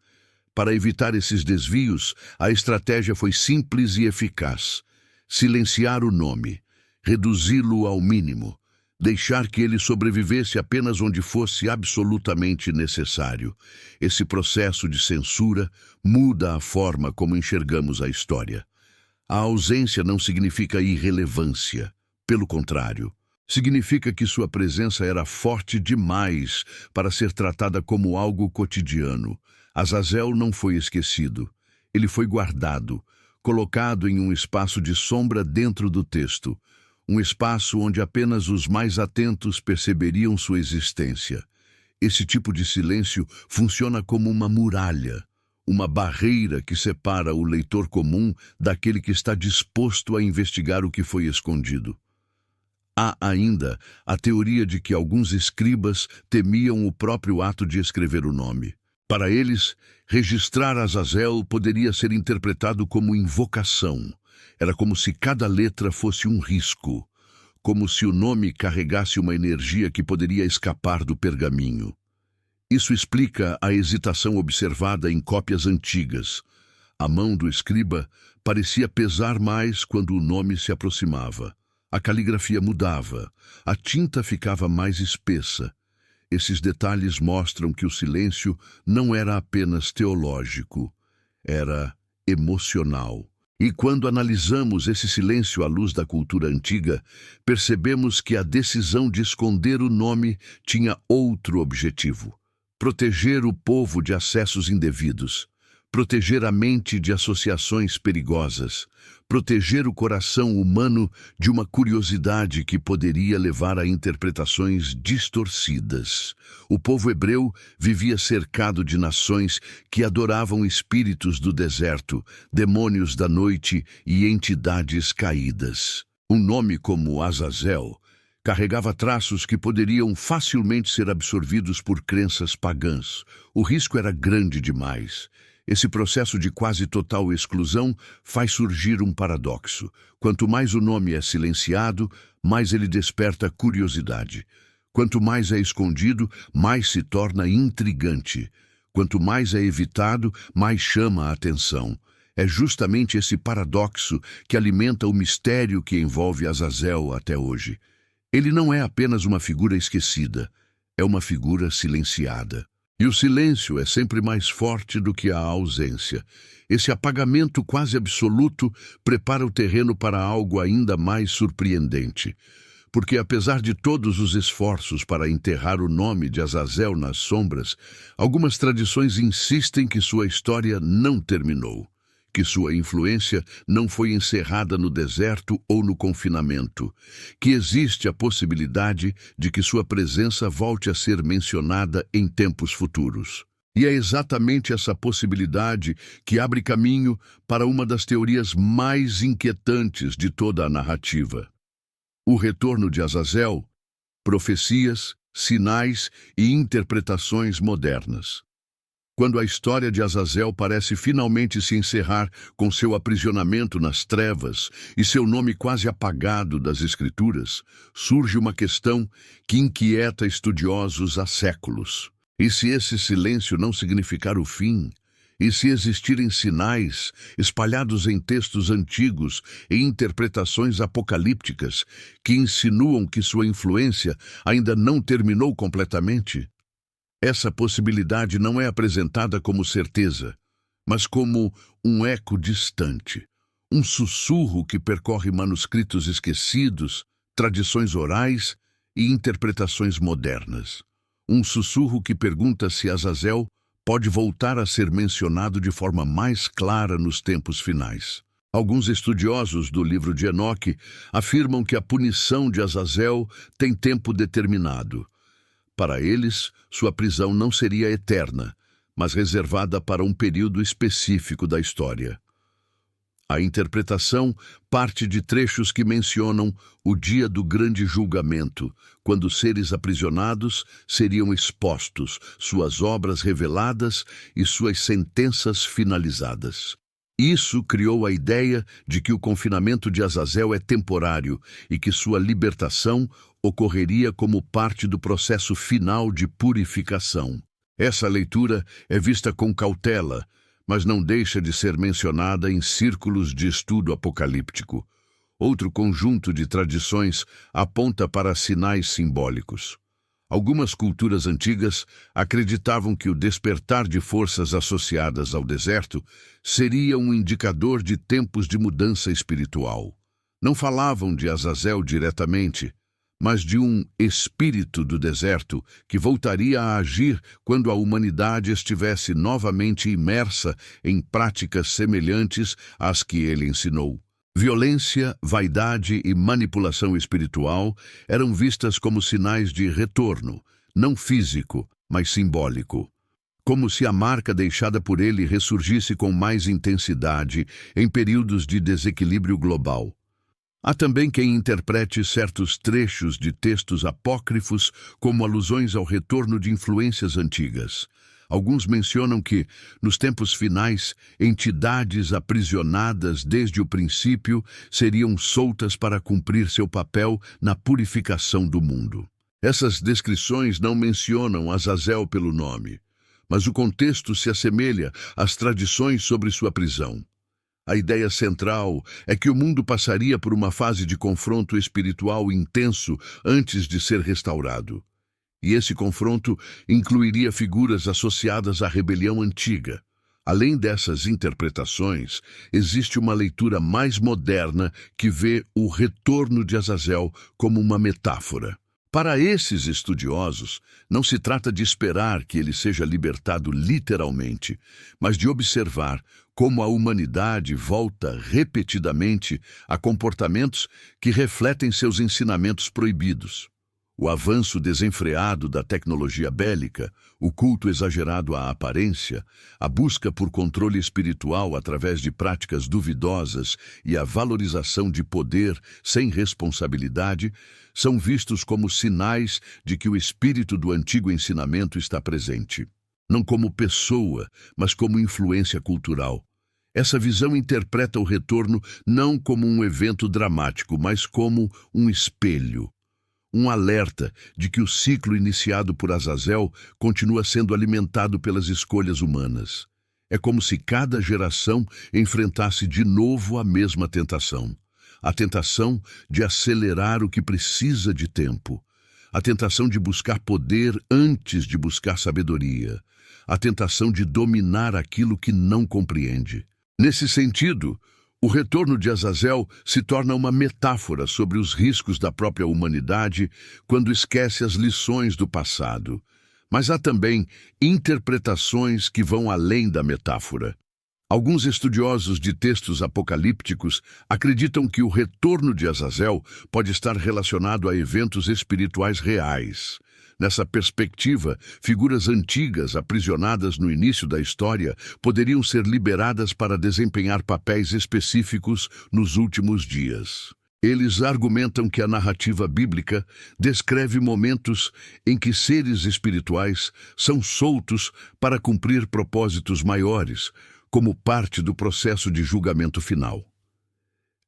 Para evitar esses desvios, a estratégia foi simples e eficaz: silenciar o nome, reduzi-lo ao mínimo, deixar que ele sobrevivesse apenas onde fosse absolutamente necessário. Esse processo de censura muda a forma como enxergamos a história. A ausência não significa irrelevância. Pelo contrário, significa que sua presença era forte demais para ser tratada como algo cotidiano. Azazel não foi esquecido. Ele foi guardado, colocado em um espaço de sombra dentro do texto, um espaço onde apenas os mais atentos perceberiam sua existência. Esse tipo de silêncio funciona como uma muralha, uma barreira que separa o leitor comum daquele que está disposto a investigar o que foi escondido. Há ainda a teoria de que alguns escribas temiam o próprio ato de escrever o nome. Para eles, registrar Azazel poderia ser interpretado como invocação. Era como se cada letra fosse um risco, como se o nome carregasse uma energia que poderia escapar do pergaminho. Isso explica a hesitação observada em cópias antigas. A mão do escriba parecia pesar mais quando o nome se aproximava. A caligrafia mudava, a tinta ficava mais espessa. Esses detalhes mostram que o silêncio não era apenas teológico, era emocional. E quando analisamos esse silêncio à luz da cultura antiga, percebemos que a decisão de esconder o nome tinha outro objetivo: proteger o povo de acessos indevidos, proteger a mente de associações perigosas, proteger o coração humano de uma curiosidade que poderia levar a interpretações distorcidas. O povo hebreu vivia cercado de nações que adoravam espíritos do deserto, demônios da noite e entidades caídas. Um nome como Azazel carregava traços que poderiam facilmente ser absorvidos por crenças pagãs. O risco era grande demais. Esse processo de quase total exclusão faz surgir um paradoxo. Quanto mais o nome é silenciado, mais ele desperta curiosidade. Quanto mais é escondido, mais se torna intrigante. Quanto mais é evitado, mais chama a atenção. É justamente esse paradoxo que alimenta o mistério que envolve Azazel até hoje. Ele não é apenas uma figura esquecida, é uma figura silenciada. E o silêncio é sempre mais forte do que a ausência. Esse apagamento quase absoluto prepara o terreno para algo ainda mais surpreendente. Porque apesar de todos os esforços para enterrar o nome de Azazel nas sombras, algumas tradições insistem que sua história não terminou, que sua influência não foi encerrada no deserto ou no confinamento, que existe a possibilidade de que sua presença volte a ser mencionada em tempos futuros. E é exatamente essa possibilidade que abre caminho para uma das teorias mais inquietantes de toda a narrativa: o retorno de Azazel, profecias, sinais e interpretações modernas. Quando a história de Azazel parece finalmente se encerrar com seu aprisionamento nas trevas e seu nome quase apagado das Escrituras, surge uma questão que inquieta estudiosos há séculos. E se esse silêncio não significar o fim? E se existirem sinais espalhados em textos antigos e interpretações apocalípticas que insinuam que sua influência ainda não terminou completamente? Essa possibilidade não é apresentada como certeza, mas como um eco distante, um sussurro que percorre manuscritos esquecidos, tradições orais e interpretações modernas. Um sussurro que pergunta se Azazel pode voltar a ser mencionado de forma mais clara nos tempos finais. Alguns estudiosos do livro de Enoque afirmam que a punição de Azazel tem tempo determinado. Para eles, sua prisão não seria eterna, mas reservada para um período específico da história. A interpretação parte de trechos que mencionam o dia do grande julgamento, quando seres aprisionados seriam expostos, suas obras reveladas e suas sentenças finalizadas. Isso criou a ideia de que o confinamento de Azazel é temporário e que sua libertação ocorreria como parte do processo final de purificação. Essa leitura é vista com cautela, mas não deixa de ser mencionada em círculos de estudo apocalíptico. Outro conjunto de tradições aponta para sinais simbólicos. Algumas culturas antigas acreditavam que o despertar de forças associadas ao deserto seria um indicador de tempos de mudança espiritual. Não falavam de Azazel diretamente, mas de um espírito do deserto que voltaria a agir quando a humanidade estivesse novamente imersa em práticas semelhantes às que ele ensinou. Violência, vaidade e manipulação espiritual eram vistas como sinais de retorno, não físico, mas simbólico. Como se a marca deixada por ele ressurgisse com mais intensidade em períodos de desequilíbrio global. Há também quem interprete certos trechos de textos apócrifos como alusões ao retorno de influências antigas. Alguns mencionam que, nos tempos finais, entidades aprisionadas desde o princípio seriam soltas para cumprir seu papel na purificação do mundo. Essas descrições não mencionam Azazel pelo nome, mas o contexto se assemelha às tradições sobre sua prisão. A ideia central é que o mundo passaria por uma fase de confronto espiritual intenso antes de ser restaurado. E esse confronto incluiria figuras associadas à rebelião antiga. Além dessas interpretações, existe uma leitura mais moderna que vê o retorno de Azazel como uma metáfora. Para esses estudiosos, não se trata de esperar que ele seja libertado literalmente, mas de observar como a humanidade volta repetidamente a comportamentos que refletem seus ensinamentos proibidos. O avanço desenfreado da tecnologia bélica, o culto exagerado à aparência, a busca por controle espiritual através de práticas duvidosas e a valorização de poder sem responsabilidade são vistos como sinais de que o espírito do antigo ensinamento está presente. Não como pessoa, mas como influência cultural. Essa visão interpreta o retorno não como um evento dramático, mas como um espelho. Um alerta de que o ciclo iniciado por Azazel continua sendo alimentado pelas escolhas humanas. É como se cada geração enfrentasse de novo a mesma tentação. A tentação de acelerar o que precisa de tempo. A tentação de buscar poder antes de buscar sabedoria. A tentação de dominar aquilo que não compreende. Nesse sentido, o retorno de Azazel se torna uma metáfora sobre os riscos da própria humanidade quando esquece as lições do passado. Mas há também interpretações que vão além da metáfora. Alguns estudiosos de textos apocalípticos acreditam que o retorno de Azazel pode estar relacionado a eventos espirituais reais. Nessa perspectiva, figuras antigas aprisionadas no início da história poderiam ser liberadas para desempenhar papéis específicos nos últimos dias. Eles argumentam que a narrativa bíblica descreve momentos em que seres espirituais são soltos para cumprir propósitos maiores, como parte do processo de julgamento final.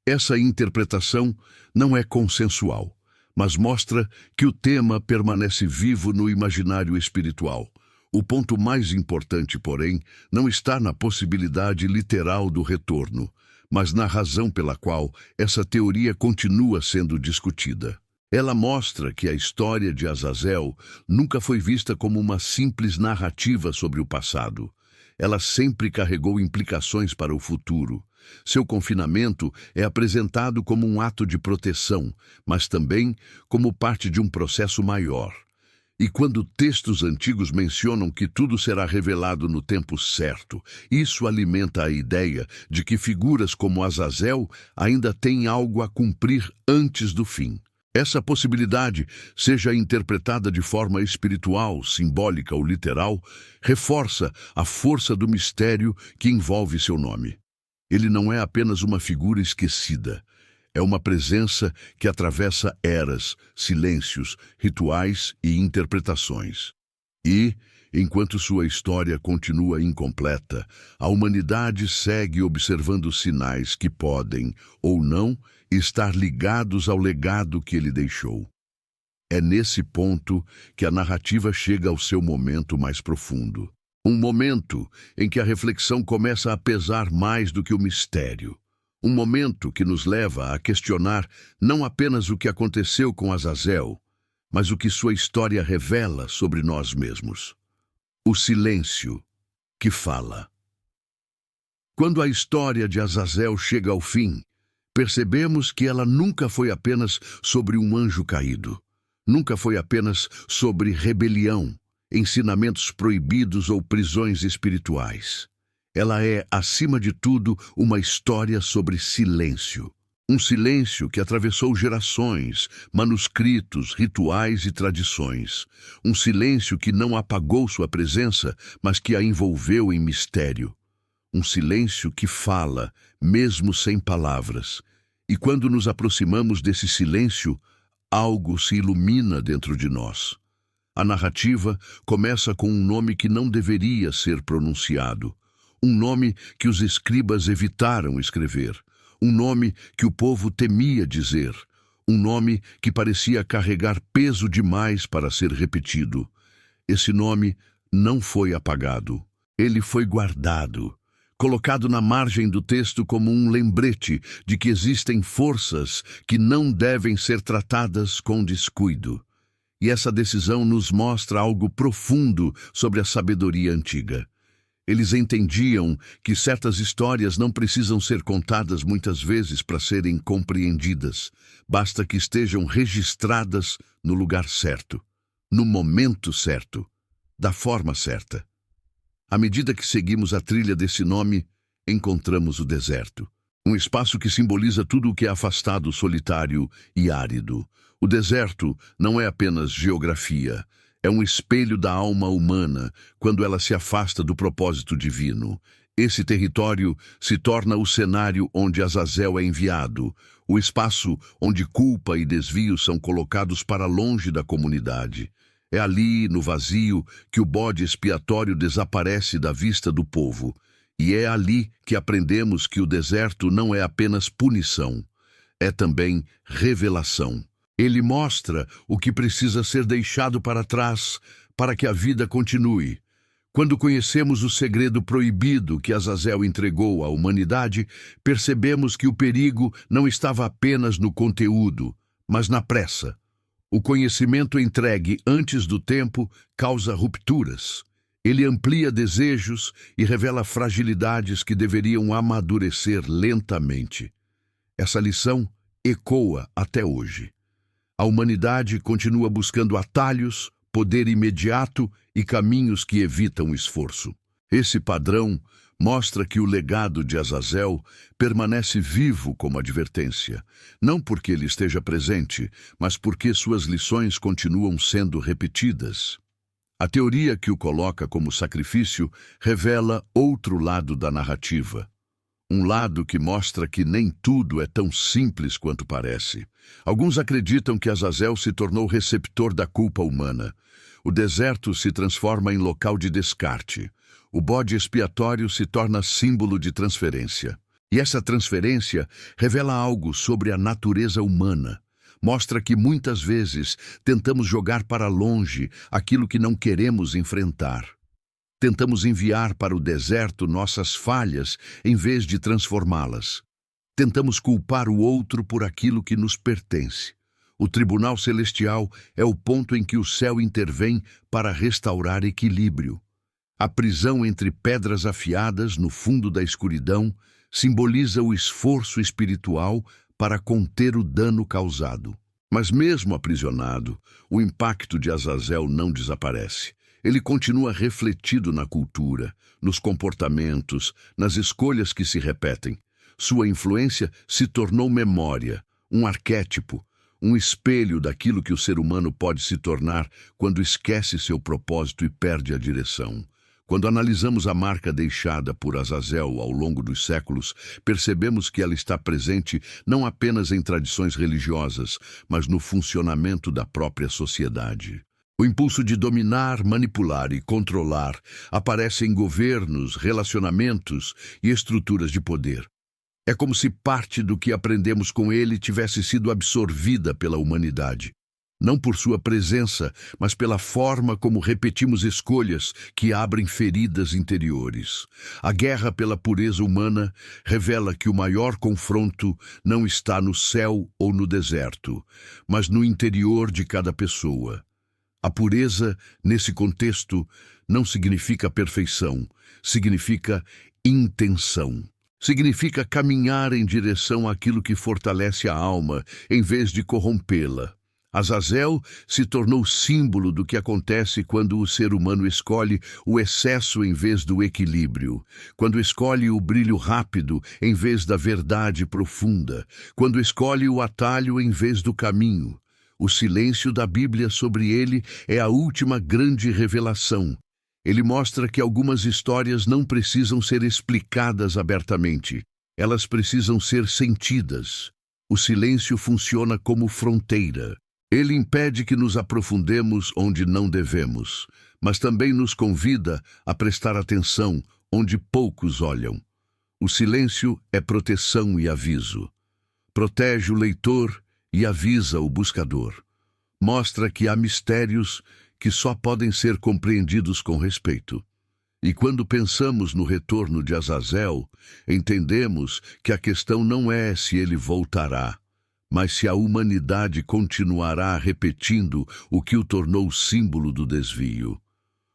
Essa interpretação não é consensual, mas mostra que o tema permanece vivo no imaginário espiritual. O ponto mais importante, porém, não está na possibilidade literal do retorno, mas na razão pela qual essa teoria continua sendo discutida. Ela mostra que a história de Azazel nunca foi vista como uma simples narrativa sobre o passado. Ela sempre carregou implicações para o futuro. Seu confinamento é apresentado como um ato de proteção, mas também como parte de um processo maior. E quando textos antigos mencionam que tudo será revelado no tempo certo, isso alimenta a ideia de que figuras como Azazel ainda têm algo a cumprir antes do fim. Essa possibilidade, seja interpretada de forma espiritual, simbólica ou literal, reforça a força do mistério que envolve seu nome. Ele não é apenas uma figura esquecida. É uma presença que atravessa eras, silêncios, rituais e interpretações. E, enquanto sua história continua incompleta, a humanidade segue observando sinais que podem, ou não, estar ligados ao legado que ele deixou. É nesse ponto que a narrativa chega ao seu momento mais profundo. Um momento em que a reflexão começa a pesar mais do que o mistério. Um momento que nos leva a questionar não apenas o que aconteceu com Azazel, mas o que sua história revela sobre nós mesmos. O silêncio que fala. Quando a história de Azazel chega ao fim, percebemos que ela nunca foi apenas sobre um anjo caído. Nunca foi apenas sobre rebelião, ensinamentos proibidos ou prisões espirituais. Ela é, acima de tudo, uma história sobre silêncio. Um silêncio que atravessou gerações, manuscritos, rituais e tradições. Um silêncio que não apagou sua presença, mas que a envolveu em mistério. Um silêncio que fala, mesmo sem palavras. E quando nos aproximamos desse silêncio, algo se ilumina dentro de nós. A narrativa começa com um nome que não deveria ser pronunciado. Um nome que os escribas evitaram escrever. Um nome que o povo temia dizer. Um nome que parecia carregar peso demais para ser repetido. Esse nome não foi apagado. Ele foi guardado, colocado na margem do texto como um lembrete de que existem forças que não devem ser tratadas com descuido. E essa decisão nos mostra algo profundo sobre a sabedoria antiga. Eles entendiam que certas histórias não precisam ser contadas muitas vezes para serem compreendidas. Basta que estejam registradas no lugar certo, no momento certo, da forma certa. À medida que seguimos a trilha desse nome, encontramos o deserto. Um espaço que simboliza tudo o que é afastado, solitário e árido. O deserto não é apenas geografia, é um espelho da alma humana quando ela se afasta do propósito divino. Esse território se torna o cenário onde Azazel é enviado, o espaço onde culpa e desvio são colocados para longe da comunidade. É ali, no vazio, que o bode expiatório desaparece da vista do povo. E é ali que aprendemos que o deserto não é apenas punição, é também revelação. Ele mostra o que precisa ser deixado para trás para que a vida continue. Quando conhecemos o segredo proibido que Azazel entregou à humanidade, percebemos que o perigo não estava apenas no conteúdo, mas na pressa. O conhecimento entregue antes do tempo causa rupturas. Ele amplia desejos e revela fragilidades que deveriam amadurecer lentamente. Essa lição ecoa até hoje. A humanidade continua buscando atalhos, poder imediato e caminhos que evitam esforço. Esse padrão mostra que o legado de Azazel permanece vivo como advertência, não porque ele esteja presente, mas porque suas lições continuam sendo repetidas. A teoria que o coloca como sacrifício revela outro lado da narrativa. Um lado que mostra que nem tudo é tão simples quanto parece. Alguns acreditam que Azazel se tornou receptor da culpa humana. O deserto se transforma em local de descarte. O bode expiatório se torna símbolo de transferência. E essa transferência revela algo sobre a natureza humana. Mostra que muitas vezes tentamos jogar para longe aquilo que não queremos enfrentar. Tentamos enviar para o deserto nossas falhas em vez de transformá-las. Tentamos culpar o outro por aquilo que nos pertence. O tribunal celestial é o ponto em que o céu intervém para restaurar equilíbrio. A prisão entre pedras afiadas no fundo da escuridão simboliza o esforço espiritual para conter o dano causado. Mas mesmo aprisionado, o impacto de Azazel não desaparece. Ele continua refletido na cultura, nos comportamentos, nas escolhas que se repetem. Sua influência se tornou memória, um arquétipo, um espelho daquilo que o ser humano pode se tornar quando esquece seu propósito e perde a direção. Quando analisamos a marca deixada por Azazel ao longo dos séculos, percebemos que ela está presente não apenas em tradições religiosas, mas no funcionamento da própria sociedade. O impulso de dominar, manipular e controlar aparece em governos, relacionamentos e estruturas de poder. É como se parte do que aprendemos com ele tivesse sido absorvida pela humanidade. Não por sua presença, mas pela forma como repetimos escolhas que abrem feridas interiores. A guerra pela pureza humana revela que o maior confronto não está no céu ou no deserto, mas no interior de cada pessoa. A pureza, nesse contexto, não significa perfeição, significa intenção. Significa caminhar em direção àquilo que fortalece a alma, em vez de corrompê-la. Azazel se tornou símbolo do que acontece quando o ser humano escolhe o excesso em vez do equilíbrio, quando escolhe o brilho rápido em vez da verdade profunda, quando escolhe o atalho em vez do caminho. O silêncio da Bíblia sobre ele é a última grande revelação. Ele mostra que algumas histórias não precisam ser explicadas abertamente. Elas precisam ser sentidas. O silêncio funciona como fronteira. Ele impede que nos aprofundemos onde não devemos, mas também nos convida a prestar atenção onde poucos olham. O silêncio é proteção e aviso. Protege o leitor e avisa o buscador. Mostra que há mistérios que só podem ser compreendidos com respeito. E quando pensamos no retorno de Azazel, entendemos que a questão não é se ele voltará, mas se a humanidade continuará repetindo o que o tornou símbolo do desvio.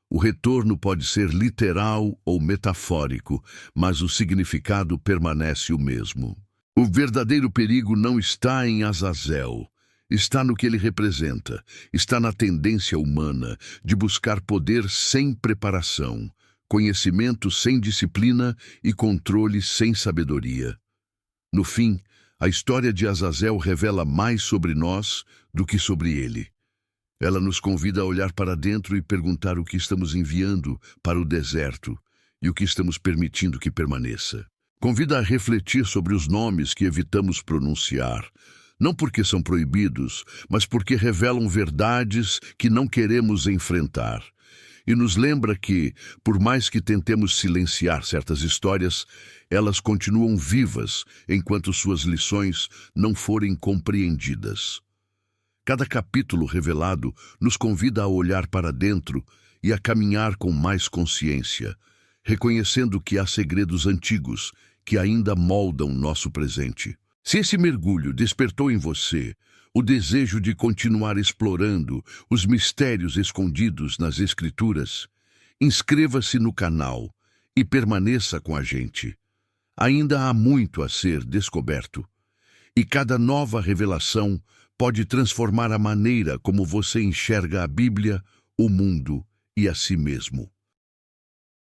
O retorno pode ser literal ou metafórico, mas o significado permanece o mesmo. O verdadeiro perigo não está em Azazel. Está no que ele representa, está na tendência humana de buscar poder sem preparação, conhecimento sem disciplina e controle sem sabedoria. No fim, a história de Azazel revela mais sobre nós do que sobre ele. Ela nos convida a olhar para dentro e perguntar o que estamos enviando para o deserto e o que estamos permitindo que permaneça. Convida a refletir sobre os nomes que evitamos pronunciar, não porque são proibidos, mas porque revelam verdades que não queremos enfrentar. E nos lembra que, por mais que tentemos silenciar certas histórias, elas continuam vivas enquanto suas lições não forem compreendidas. Cada capítulo revelado nos convida a olhar para dentro e a caminhar com mais consciência, reconhecendo que há segredos antigos que ainda moldam nosso presente. Se esse mergulho despertou em você o desejo de continuar explorando os mistérios escondidos nas Escrituras, inscreva-se no canal e permaneça com a gente. Ainda há muito a ser descoberto, e cada nova revelação pode transformar a maneira como você enxerga a Bíblia, o mundo e a si mesmo.